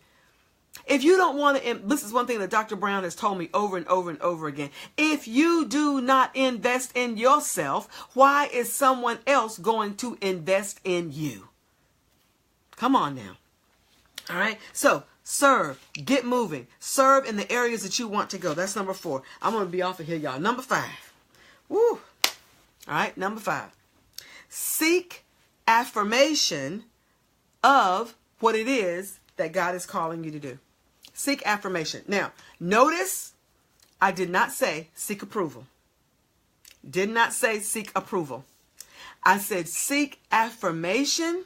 If you don't want to, this is one thing that Dr. Brown has told me over and over and over again. If you do not invest in yourself, why is someone else going to invest in you? Come on now. All right. So serve, get moving, serve in the areas that you want to go. That's number 4. I'm going to be off of here, y'all. Number 5. Woo. All right. Number 5. Seek affirmation of what it is that God is calling you to do. Seek affirmation. Now, notice I did not say seek approval. Did not say seek approval. I said seek affirmation.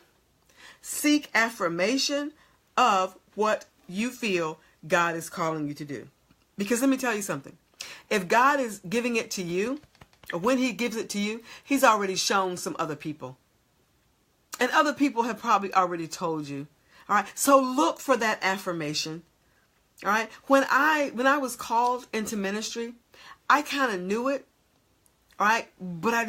Seek affirmation of what you feel God is calling you to do. Because let me tell you something. If God is giving it to you, or when he gives it to you, he's already shown some other people. And other people have probably already told you. All right. So look for that affirmation. All right. When I was called into ministry, I kind of knew it. All right. But I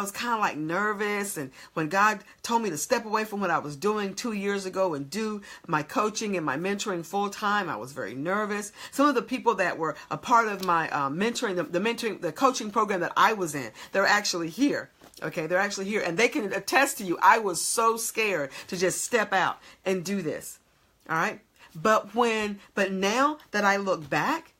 was kind of like nervous. And when God told me to step away from what I was doing 2 years ago and do my coaching and my mentoring full time, I was very nervous. Some of the people that were a part of my the coaching program that I was in, they're actually here. Okay, they're actually here, and they can attest to you. I was so scared to just step out and do this. All right. But now that I look back,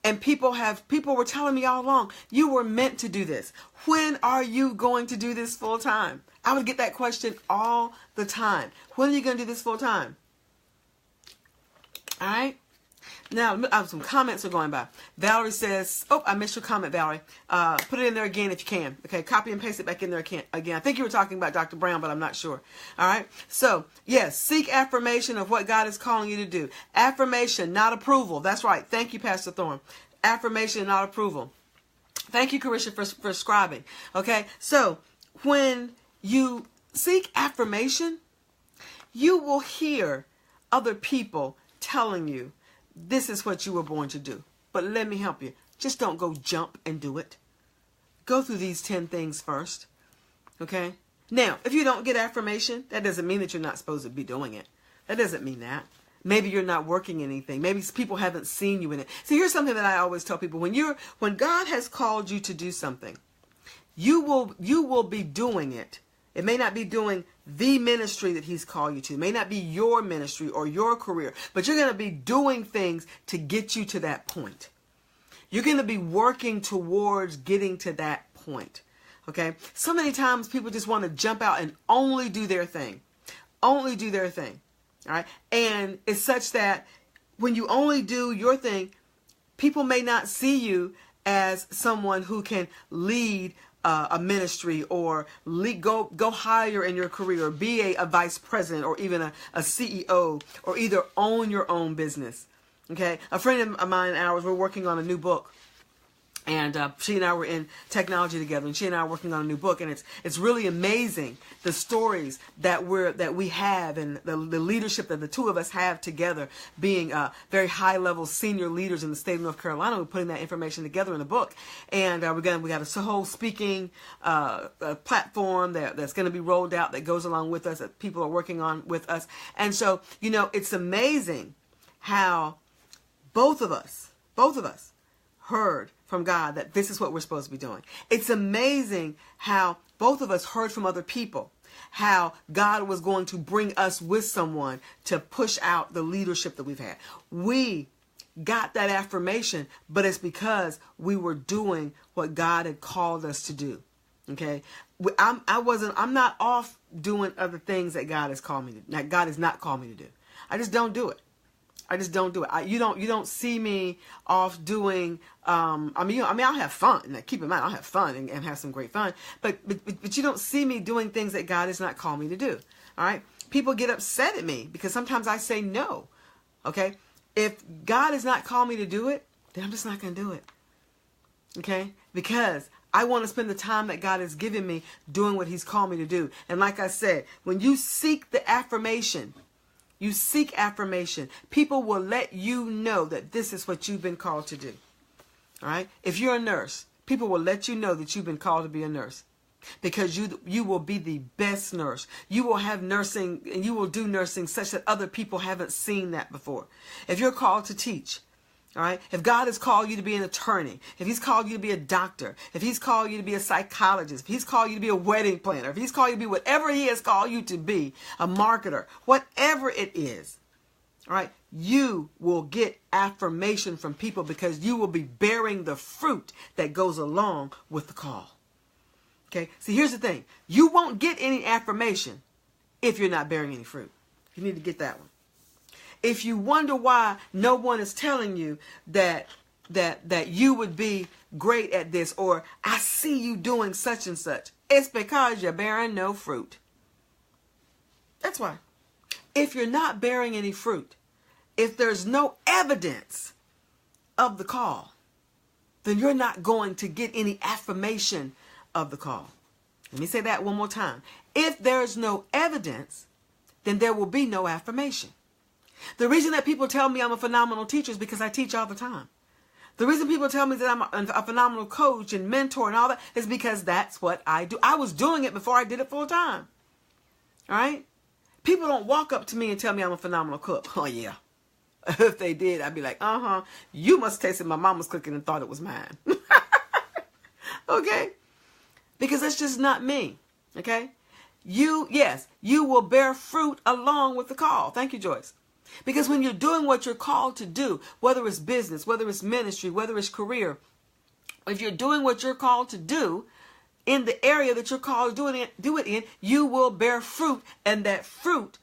and people were telling me all along, you were meant to do this. When are you going to do this full time? I would get that question all the time. When are you going to do this full time? All right. Now, some comments are going by. Valerie says, oh, I missed your comment, Valerie. Put it in there again if you can. Okay, copy and paste it back in there again. I think you were talking about Dr. Brown, but I'm not sure. All right. So, yes, seek affirmation of what God is calling you to do. Affirmation, not approval. That's right. Thank you, Pastor Thorne. Affirmation, not approval. Thank you, Carisha, for scribing. Okay, so when you seek affirmation, you will hear other people telling you, this is what you were born to do. But let me help you. Just don't go jump and do it. Go through these 10 things first. Okay? Now, if you don't get affirmation, that doesn't mean that you're not supposed to be doing it. That doesn't mean that. Maybe you're not working anything. Maybe people haven't seen you in it. See, here's something that I always tell people. When God has called you to do something, you will be doing it. It may not be doing the ministry that he's called you to. It may not be your ministry or your career, but you're going to be doing things to get you to that point. You're going to be working towards getting to that point. Okay? So many times people just want to jump out and only do their thing. Only do their thing. All right? And it's such that when you only do your thing, people may not see you as someone who can lead a ministry or go higher in your career, or be a vice president or even a CEO, or either own your own business. Okay, a friend of mine and ours, we're working on a new book, and she and I were in technology together, and she and I are working on a new book, and it's really amazing the stories that we have, and the leadership that the two of us have together, being very high level senior leaders in the state of North Carolina. We're putting that information together in a book, and we got a whole speaking platform that's going to be rolled out that goes along with us, that people are working on with us. And so, it's amazing how both of us heard from God that this is what we're supposed to be doing. It's amazing how both of us heard from other people how God was going to bring us with someone to push out the leadership that we've had. We got that affirmation, but it's because we were doing what God had called us to do. Okay, I'm not off doing other things that God has called me to. That God has not called me to do. I just don't do it. I just don't do it. You don't see me off doing. I'll have fun. Now, keep in mind, I'll have fun and have some great fun. But you don't see me doing things that God has not called me to do. All right. People get upset at me because sometimes I say no. Okay. If God has not called me to do it, then I'm just not going to do it. Okay. Because I want to spend the time that God has given me doing what He's called me to do. And like I said, when you seek the affirmation. You seek affirmation. People will let you know that this is what you've been called to do. All right. If you're a nurse, people will let you know that you've been called to be a nurse, because you will be the best nurse. You will have nursing, and you will do nursing such that other people haven't seen that before. If you're called to teach, all right. If God has called you to be an attorney, if He's called you to be a doctor, if He's called you to be a psychologist, if He's called you to be a wedding planner, if He's called you to be whatever He has called you to be, a marketer, whatever it is, all right, you will get affirmation from people because you will be bearing the fruit that goes along with the call. Okay. See, here's the thing. You won't get any affirmation if you're not bearing any fruit. You need to get that one. If you wonder why no one is telling you that you would be great at this, or I see you doing such and such, it's because you're bearing no fruit. That's why. If you're not bearing any fruit, if there's no evidence of the call, then you're not going to get any affirmation of the call. Let me say that one more time. If there's no evidence, then there will be no affirmation. The reason that people tell me I'm a phenomenal teacher is because I teach all the time. The reason people tell me that I'm a phenomenal coach and mentor and all that is because that's what I do. I was doing it before I did it full time. All right? People don't walk up to me and tell me I'm a phenomenal cook. Oh, yeah. If they did, I'd be like, you must have tasted my mama's cooking and thought it was mine. Okay? Because that's just not me. Okay? You will bear fruit along with the call. Thank you, Joyce. Because when you're doing what you're called to do, whether it's business, whether it's ministry, whether it's career, if you're doing what you're called to do in the area that you're called to do it in, you will bear fruit, and that fruit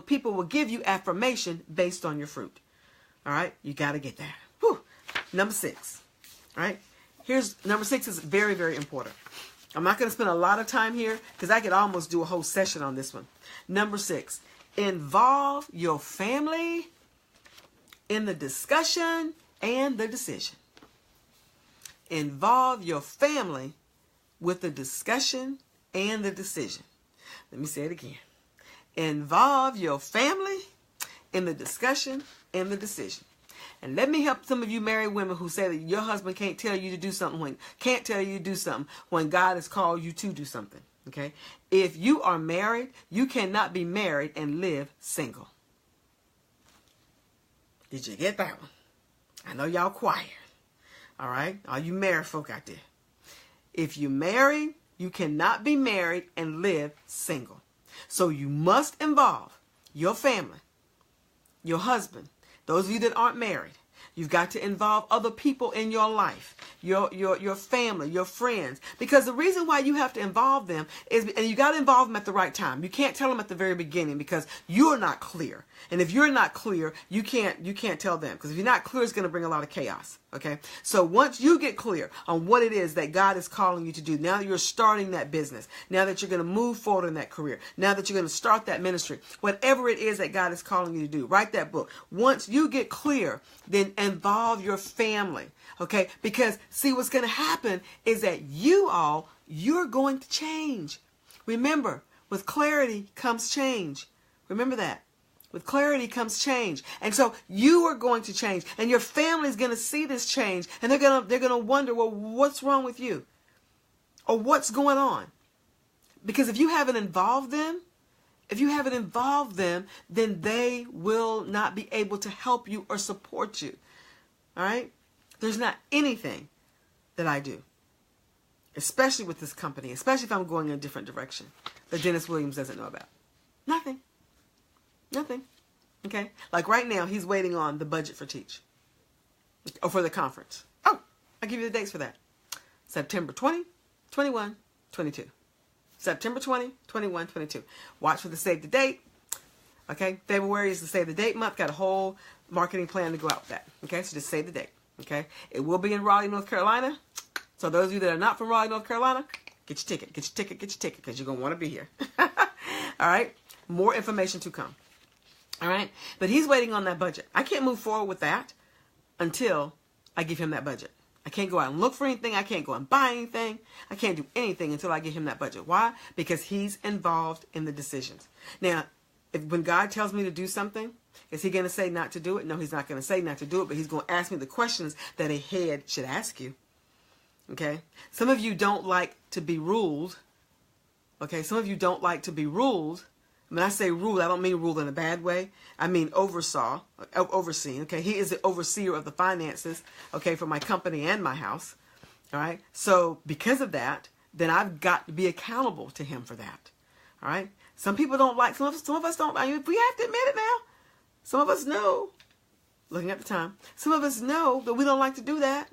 people will give you affirmation based on your fruit. All right, you got to get that. Whew. Number 6. All right, here's number 6 is very, very important. I'm not going to spend a lot of time here because I could almost do a whole session on this one. Number 6, involve your family in the discussion and the decision. Involve your family with the discussion and the decision. Let me say it again. Involve your family in the discussion and the decision. And let me help some of you married women who say that your husband can't tell you to do something when God has called you to do something. Okay? If you are married, you cannot be married and live single. Did you get that one? I know y'all quiet. All right? All you married folk out there. If you're married, you cannot be married and live single. So you must involve your family, your husband, those of you that aren't married. You've got to involve other people in your life, your family, your friends. Because the reason why you have to involve them is, and you got to involve them at the right time. You can't tell them at the very beginning because you're not clear. And if you're not clear, you can't tell them. Because if you're not clear, it's going to bring a lot of chaos. Okay? So once you get clear on what it is that God is calling you to do, now that you're starting that business, now that you're going to move forward in that career, now that you're going to start that ministry, whatever it is that God is calling you to do, write that book. Once you get clear, then involve your family. Okay? Because see, what's going to happen is that you're going to change. Remember, with clarity comes change. Remember that. With clarity comes change. And so you are going to change, and your family is going to see this change, and they're going to wonder, well, what's wrong with you? Or what's going on? Because if you haven't involved them, then they will not be able to help you or support you. All right? There's not anything that I do, especially with this company, especially if I'm going in a different direction, that Dennis Williams doesn't know about. Nothing. Okay? Like right now, he's waiting on the budget for Teach. Or for the conference. Oh, I'll give you the dates for that. September 20, 21, 22. September 20, 21, 22. Watch for the save the date. Okay? February is the save the date month. Got a whole marketing plan to go out with that. Okay? So just save the date. Okay? It will be in Raleigh, North Carolina. So those of you that are not from Raleigh, North Carolina, get your ticket. Because you're going to want to be here. All right? More information to come. All right? But he's waiting on that budget. I can't move forward with that until I give him that budget. I can't go out and look for anything. I can't go and buy anything. I can't do anything until I give him that budget. Why? Because he's involved in the decisions. Now, when God tells me to do something, is he going to say not to do it? No, he's not going to say not to do it, but he's going to ask me the questions that a head should ask you. Okay? Some of you don't like to be ruled. Okay? Some of you don't like to be ruled. When I say rule, I don't mean rule in a bad way. I mean overseen. Okay, he is the overseer of the finances. Okay, for my company and my house. All right. So because of that, then I've got to be accountable to him for that. All right. Some people don't like. Some of us don't. I mean, we have to admit it now. Some of us know. Looking at the time, some of us know that we don't like to do that.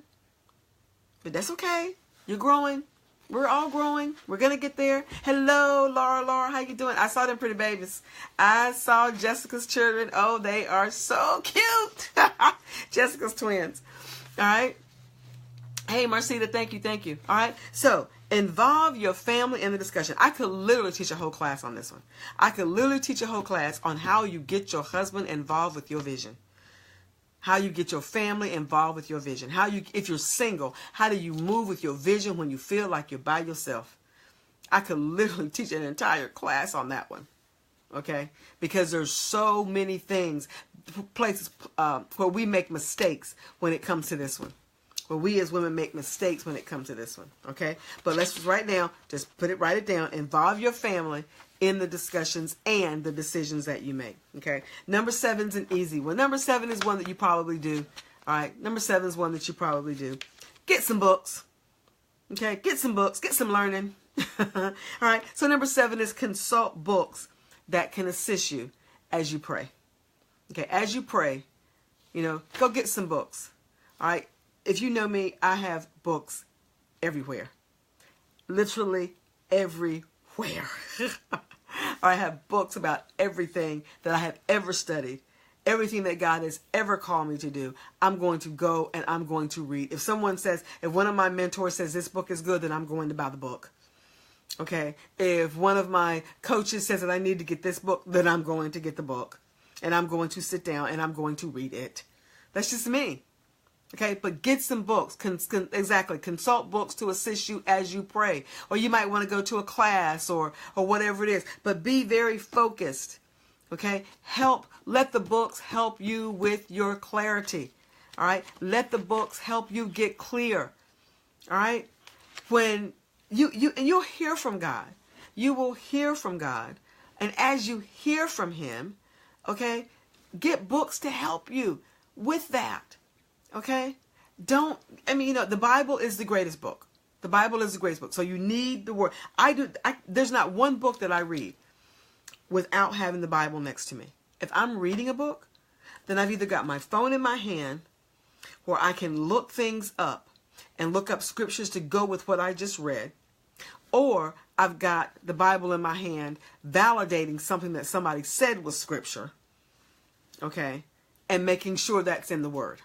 But that's okay. You're growing. We're all growing. We're going to get there. Hello, Laura. How you doing? I saw them pretty babies. I saw Jessica's children. Oh, they are so cute. Jessica's twins. All right. Hey, Marcita, thank you. All right. So involve your family in the discussion. I could literally teach a whole class on this one. I could literally teach a whole class on how you get your husband involved with your vision. How you get your family involved with your vision. If you're single, how do you move with your vision when you feel like you're by yourself? I could literally teach an entire class on that one. Okay? Because there's so many things, places where we make mistakes when it comes to this one. Where we as women make mistakes when it comes to this one. Okay? But let's just right now, write it down. Involve your family in the discussions and the decisions that you make. Okay. Number 7's an easy one. Number 7 is one that you probably do. All right. Number 7 is one that you probably do. Get some books. Okay. Get some books. Get some learning. All right. So number 7 is consult books that can assist you as you pray. Okay. As you pray, go get some books. All right. If you know me, I have books everywhere. Literally everywhere. I have books about everything that I have ever studied everything that God has ever called me to do, I'm going to go and I'm going to read. If one of my mentors says this book is good, then I'm going to buy the book. Okay. If one of my coaches says that I need to get this book, then I'm going to get the book and I'm going to sit down and I'm going to read it. That's just me. Okay. But get some books. Exactly. Consult books to assist you as you pray, or you might want to go to a class or whatever it is, but be very focused. Okay. Let the books help you with your clarity. All right. Let the books help you get clear. All right. When you'll hear from God. You will hear from God. And as you hear from him, okay, get books to help you with that. Okay? The Bible is the greatest book. The Bible is the greatest book. So you need the word. There's not one book that I read without having the Bible next to me. If I'm reading a book, then I've either got my phone in my hand where I can look things up and look up scriptures to go with what I just read, or I've got the Bible in my hand validating something that somebody said was scripture, okay, and making sure that's in the word.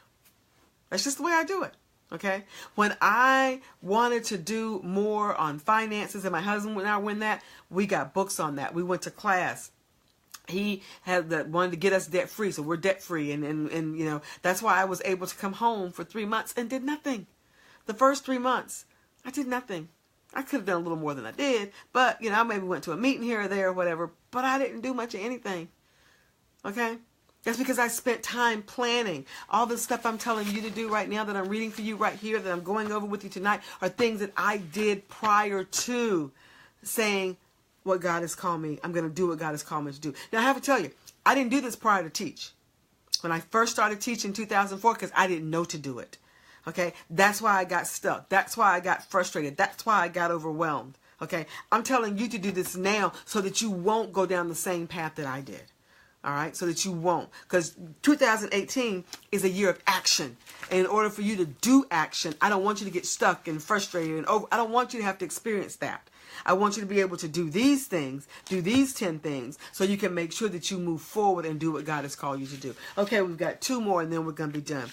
That's just the way I do it, okay? When I wanted to do more on finances, and my husband and I went that, we got books on that. We went to class. He wanted to get us debt free, so we're debt free, and that's why I was able to come home for 3 months and did nothing. The first 3 months, I did nothing. I could have done a little more than I did, but, I maybe went to a meeting here or there or whatever, but I didn't do much of anything. Okay? That's because I spent time planning. All the stuff I'm telling you to do right now, that I'm reading for you right here, that I'm going over with you tonight, are things that I did prior to saying what God has called me. I'm going to do what God has called me to do. Now, I have to tell you, I didn't do this prior to teach. When I first started teaching in 2004, because I didn't know to do it. Okay, that's why I got stuck. That's why I got frustrated. That's why I got overwhelmed. Okay, I'm telling you to do this now so that you won't go down the same path that I did. All right, so that you won't. Because 2018 is a year of action. And in order for you to do action, I don't want you to get stuck and frustrated and over. I don't want you to have to experience that. I want you to be able to do these things, do these 10 things, so you can make sure that you move forward and do what God has called you to do. Okay, we've got 2 more and then we're going to be done.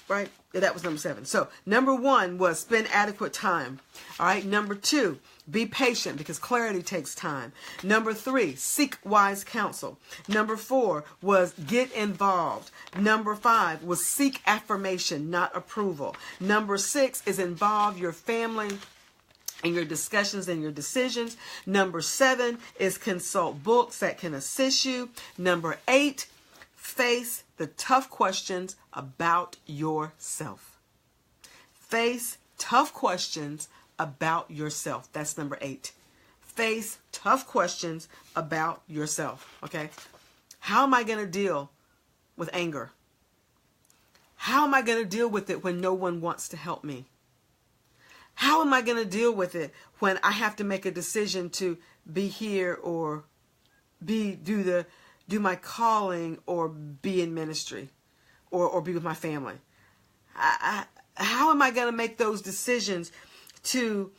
Right? That was number 7. So number 1 was spend adequate time. All right. Number 2, be patient, because clarity takes time. Number 3, seek wise counsel. Number 4 was get involved. Number 5 was seek affirmation, not approval. Number 6 is involve your family in your discussions and your decisions. Number 7 is consult books that can assist you. Number 8, face the tough questions about yourself. Face tough questions about yourself. That's number 8. Face tough questions about yourself. Okay. How am I going to deal with anger? How am I going to deal with it when no one wants to help me? How am I going to deal with it when I have to make a decision to be here or do my calling or be in ministry or be with my family? How am I going to make those decisions to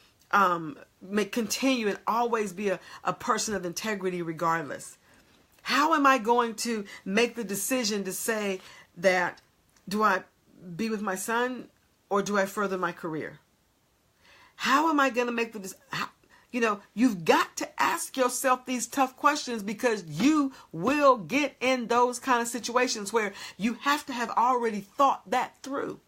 continue and always be a person of integrity regardless? How am I going to make the decision to say that, do I be with my son or do I further my career? How am I going to make the decision? You've got to ask yourself these tough questions, because you will get in those kind of situations where you have to have already thought that through.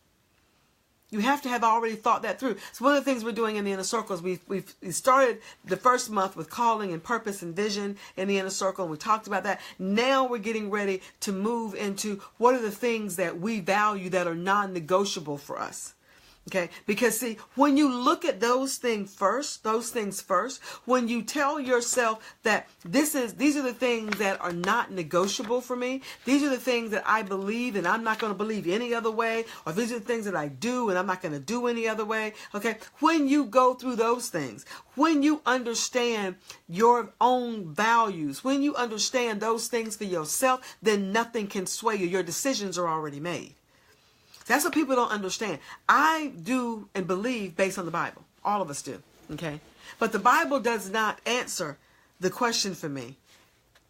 You have to have already thought that through. So one of the things we're doing in the Inner Circle is we started the first month with calling and purpose and vision in the Inner Circle, and we talked about that. Now we're getting ready to move into what are the things that we value that are non-negotiable for us. Okay, because see, when you look at those things first, when you tell yourself that these are the things that are not negotiable for me, these are the things that I believe and I'm not going to believe any other way, or these are the things that I do and I'm not going to do any other way. Okay, when you go through those things, when you understand your own values, when you understand those things for yourself, then nothing can sway you. Your decisions are already made. That's what people don't understand. I do and believe based on the Bible. All of us do. Okay. But the Bible does not answer the question for me.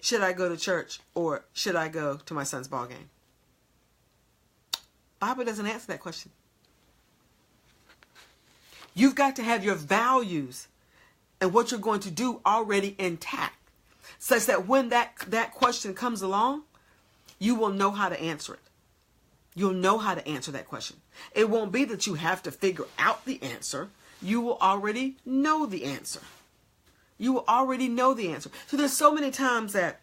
should I go to church or should I go to my son's ball game? Bible doesn't answer that question. You've got to have your values and what you're going to do already intact, such that when that question comes along, you will know how to answer it. You'll know how to answer that question. It won't be that you have to figure out the answer. You will already know the answer. You will already know the answer. So there's so many times that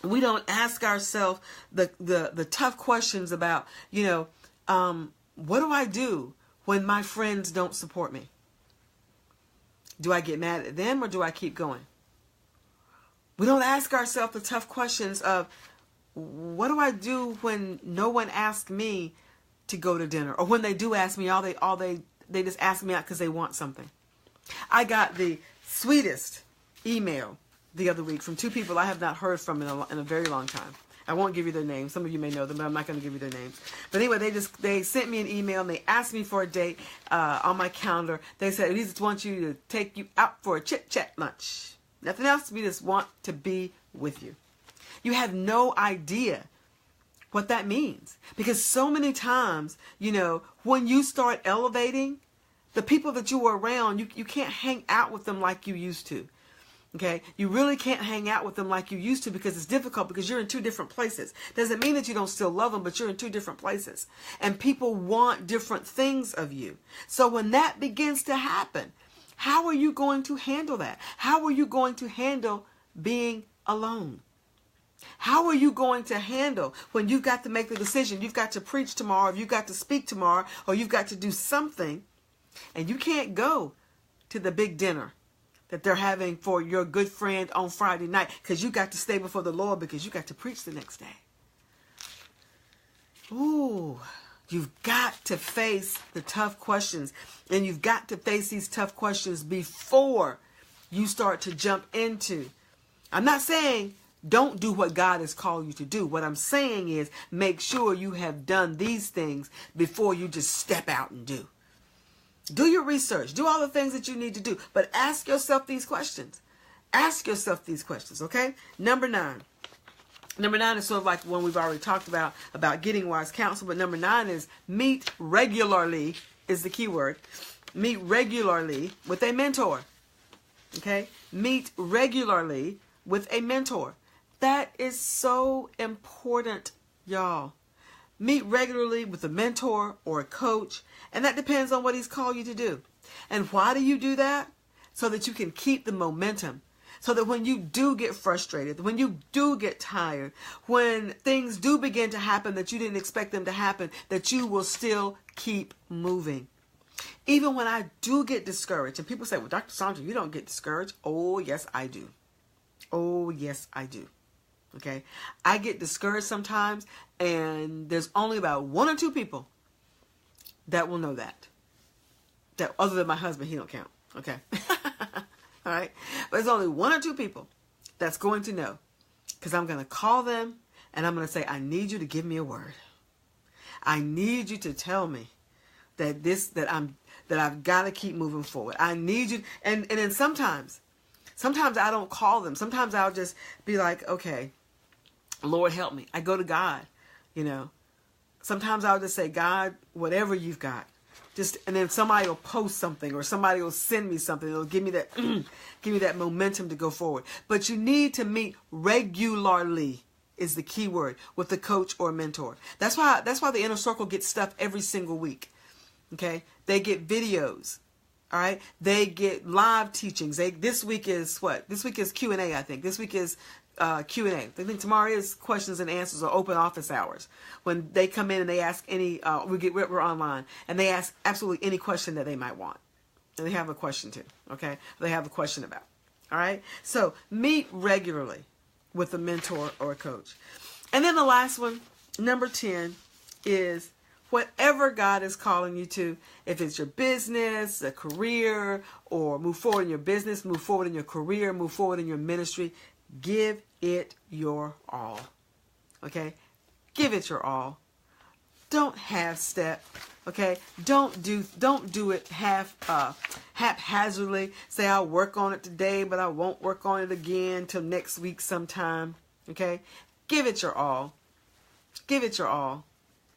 we don't ask ourselves the tough questions about, what do I do when my friends don't support me? Do I get mad at them or do I keep going? We don't ask ourselves the tough questions of, what do I do when no one asks me to go to dinner? Or when they do ask me, they just ask me out because they want something. I got the sweetest email the other week from two people I have not heard from in a very long time. I won't give you their names. Some of you may know them, but I'm not going to give you their names. But anyway, they sent me an email and they asked me for a date on my calendar. They said, we just want you to take you out for a chit-chat lunch. Nothing else. We just want to be with you. You have no idea what that means. Because so many times, when you start elevating, the people that you were around, you can't hang out with them like you used to. Okay, you really can't hang out with them like you used to because it's difficult because you're in two different places. Doesn't mean that you don't still love them, but you're in two different places. And people want different things of you. So when that begins to happen, how are you going to handle that? How are you going to handle being alone? How are you going to handle when you've got to make the decision? You've got to preach tomorrow, or you've got to speak tomorrow, or you've got to do something, and you can't go to the big dinner that they're having for your good friend on Friday night because you got to stay before the Lord because you got to preach the next day. Ooh, you've got to face the tough questions, and you've got to face these tough questions before you start to jump into. I'm not saying don't do what God has called you to do. What I'm saying is make sure you have done these things before you just step out and do. Do your research. Do all the things that you need to do. But ask yourself these questions. Ask yourself these questions, okay? Number 9. Number 9 is sort of like one we've already talked about getting wise counsel. But number 9 is meet regularly is the key word. Meet regularly with a mentor. Okay? Meet regularly with a mentor. That is so important, y'all. Meet regularly with a mentor or a coach, and that depends on what he's called you to do. And why do you do that? So that you can keep the momentum. So that when you do get frustrated, when you do get tired, when things do begin to happen that you didn't expect them to happen, that you will still keep moving. Even when I do get discouraged, and people say, well, Dr. Saundra, you don't get discouraged. Oh, yes, I do. Oh, yes, I do. Okay, I get discouraged sometimes, and there's only about 1 or 2 people that will know that. That other than my husband, he don't count. Okay, all right. But there's only 1 or 2 people that's going to know, because I'm going to call them and I'm going to say, I need you to give me a word. I need you to tell me that I've got to keep moving forward. I need you, and then sometimes I don't call them. Sometimes I'll just be like, okay, Lord, help me. I go to God, Sometimes I'll just say, God, whatever you've got, and then somebody will post something or somebody will send me something. It'll give me that momentum to go forward. But you need to meet regularly is the key word with a coach or a mentor. That's why the Inner Circle gets stuff every single week. Okay, they get videos. All right, they get live teachings. This week is what? This week is Q&A. I think this week is Q&A. I think tomorrow is questions and answers or open office hours. When they come in and they ask any, we're online, and they ask absolutely any question that they might want. And they have a question too, okay? They have a question about. All right? So meet regularly with a mentor or a coach. And then the last one, number 10, is whatever God is calling you to, if it's your business, a career, or move forward in your business, move forward in your career, move forward in your ministry, give it your all. Okay? Give it your all. Don't half step. Okay, don't do it haphazardly. Say I'll work on it today, but I won't work on it again till next week sometime. Okay, give it your all. Give it your all.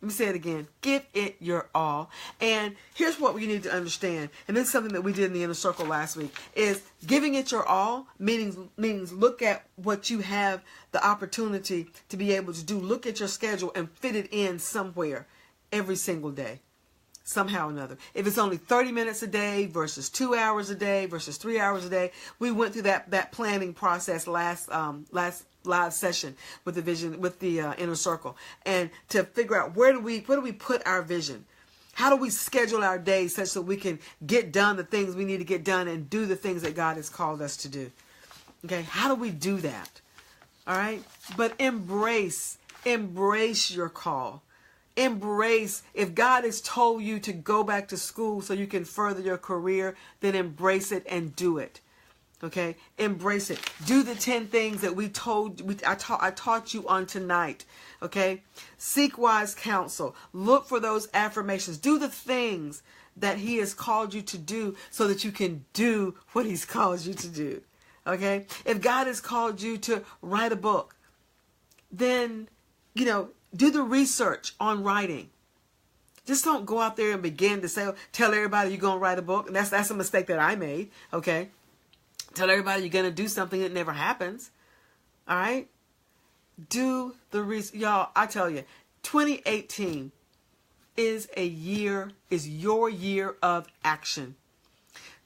Let me say it again. Give it your all. And here's what we need to understand. And this is something that we did in the inner circle last week. Is giving it your all means look at what you have the opportunity to be able to do. Look at your schedule and fit it in somewhere every single day. Somehow or another. If it's only 30 minutes a day versus 2 hours a day versus 3 hours a day, we went through that planning process last live session with the inner circle, and to figure out where do we put our vision. How do we schedule our days such that we can get done the things we need to get done and do the things that God has called us to do? Okay, how do we do that? All right, but embrace your call. Embrace, if God has told you to go back to school so you can further your career, then embrace it and do it. Okay, embrace it. Do the 10 things that I taught you on tonight. Okay, seek wise counsel. Look for those affirmations. Do the things that He has called you to do so that you can do what He's called you to do. Okay, if God has called you to write a book, then do the research on writing. Just don't go out there and begin to tell everybody you're going to write a book. And that's a mistake that I made. Okay. Tell everybody you're going to do something that never happens. All right. Do the research. Y'all, I tell you, 2018 is your year of action.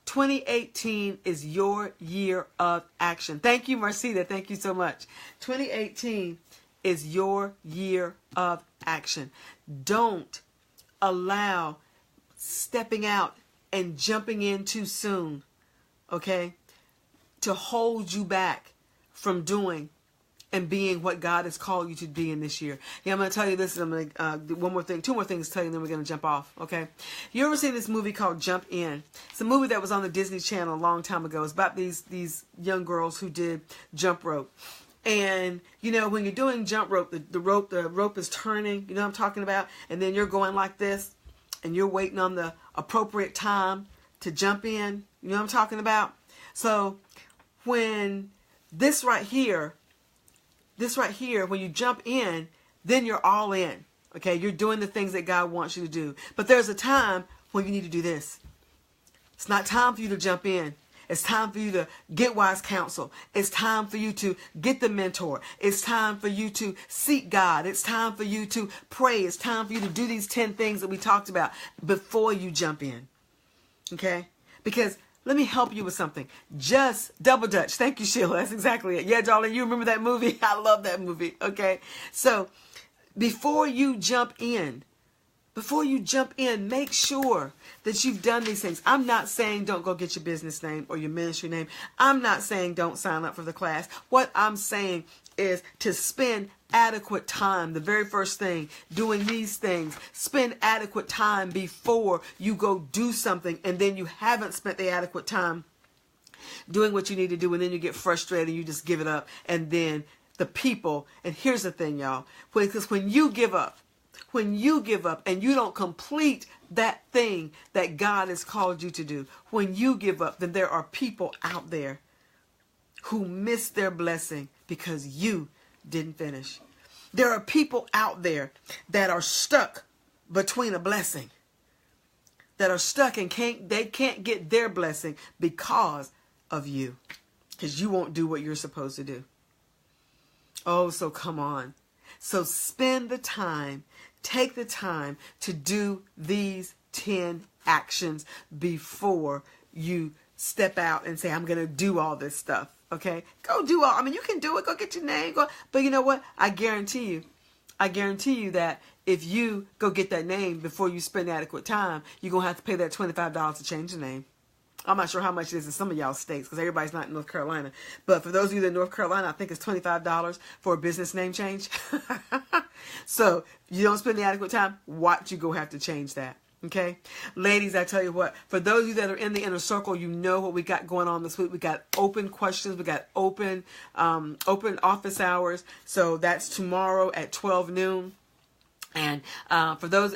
2018 is your year of action. Thank you, Marcita. Thank you so much. 2018 is your year of action. Don't allow stepping out and jumping in too soon, okay, to hold you back from doing and being what God has called you to be in this year. Yeah, I'm going to tell you this, and I'm going to do two more things to tell you, and then we're going to jump off, okay? You ever seen this movie called Jump In? It's a movie that was on the Disney Channel a long time ago. It's about these young girls who did jump rope. And, when you're doing jump rope, the rope is turning, you know what I'm talking about? And then you're going like this, and you're waiting on the appropriate time to jump in. You know what I'm talking about? So when this right here, when you jump in, then you're all in. Okay, you're doing the things that God wants you to do. But there's a time when you need to do this. It's not time for you to jump in. It's time for you to get wise counsel. It's time for you to get the mentor. It's time for you to seek God. It's time for you to pray. It's time for you to do these 10 things that we talked about before you jump in. Okay? Because let me help you with something. Just double dutch. Thank you, Sheila. That's exactly it. Yeah, darling, you remember that movie? I love that movie. Okay? So before you jump in, make sure that you've done these things. I'm not saying don't go get your business name or your ministry name. I'm not saying don't sign up for the class. What I'm saying is to spend adequate time. The very first thing, doing these things. Spend adequate time before you go do something, and then you haven't spent the adequate time doing what you need to do, and then you get frustrated and you just give it up. And then the people, and here's the thing, y'all, because when you give up and you don't complete that thing that God has called you to do, when you give up, then there are people out there who miss their blessing because you didn't finish. There are people out there that are stuck between a blessing, that are stuck and they can't get their blessing because of you, because you won't do what you're supposed to do. Oh, so come on. So spend the time. Take the time to do these 10 actions before you step out and say, I'm going to do all this stuff. Okay? Go do all. You can do it. Go get your name. But you know what? I guarantee you that if you go get that name before you spend adequate time, you're going to have to pay that $25 to change the name. I'm not sure how much it is in some of y'all states because everybody's not in North Carolina. But for those of you that are in North Carolina, I think it's $25 for a business name change. So you don't spend the adequate time, watch you go have to change that. Okay? Ladies, I tell you what, for those of you that are in the inner circle, you know what we got going on this week. We got open questions. We got open office hours. So that's tomorrow at 12 noon. And for those,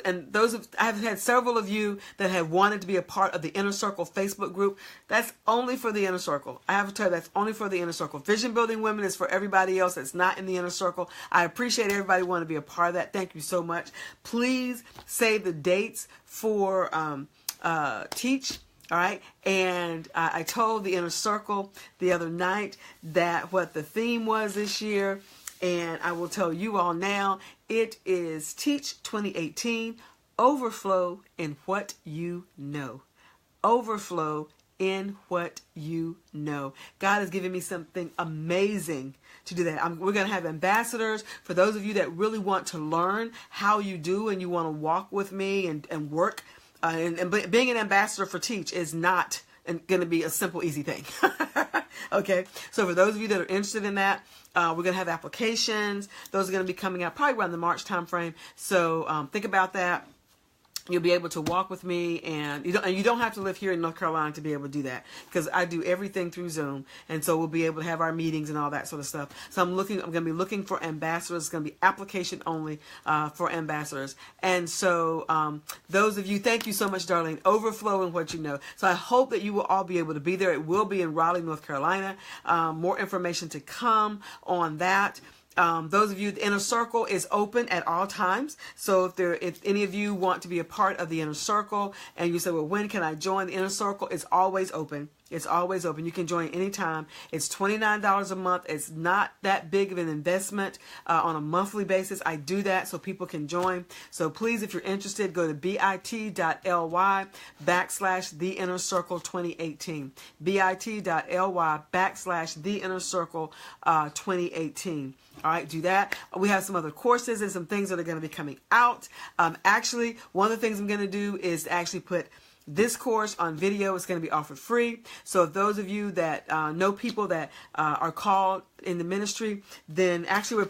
I've had several of you that have wanted to be a part of the Inner Circle Facebook group. That's only for the Inner Circle. I have to tell you, that's only for the Inner Circle. Vision Building Women is for everybody else that's not in the Inner Circle. I appreciate everybody wanting to be a part of that. Thank you so much. Please save the dates for Teach. All right. And I told the Inner Circle the other night that what the theme was this year. And I will tell you all now, it is Teach 2018, Overflow in What You Know. Overflow in what you know. God has given me something amazing to do that. We're going to have ambassadors. For those of you that really want to learn how you do and you want to walk with me and work, and being an ambassador for Teach is not going to be a simple, easy thing. Okay, so for those of you that are interested in that, we're going to have applications. Those are going to be coming out probably around the March timeframe. So think about that. You'll be able to walk with me, and you don't have to live here in North Carolina to be able to do that, because I do everything through Zoom, and so we'll be able to have our meetings and all that sort of stuff. So I'm going to be looking for ambassadors. It's going to be application only for ambassadors. And so those of you, thank you so much, Darlene. Overflow in what you know. So I hope that you will all be able to be there. It will be in Raleigh, North Carolina. More information to come on that. Those of you, the Inner Circle is open at all times. So if any of you want to be a part of the Inner Circle and you say, well, when can I join the Inner Circle? It's always open. It's always open. You can join anytime. It's $29 a month. It's not that big of an investment on a monthly basis. I do that so people can join. So please, if you're interested, go to bit.ly/The Inner Circle 2018. bit.ly/The Inner Circle 2018. All right, do that. We have some other courses and some things that are going to be coming out. Actually, one of the things I'm going to do is actually put this course on video. Is going to be offered free. So if those of you that know people that are called in the ministry, then actually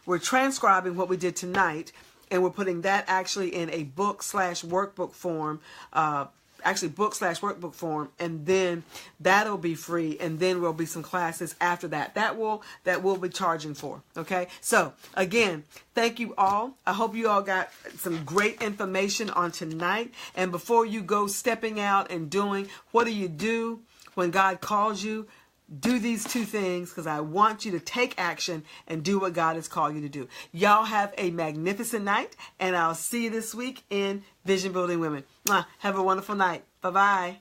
we're transcribing what we did tonight, and we're putting that actually in a book/workbook form. Book/workbook form, and then that'll be free, and then there'll be some classes after that we'll be charging for. Okay, so again, thank you all. I hope you all got some great information on tonight. And before you go stepping out and doing, what do you do when God calls you? Do these two things, because I want you to take action and do what God has called you to do. Y'all have a magnificent night, and I'll see you this week in Vision Building Women. Have a wonderful night. Bye-bye.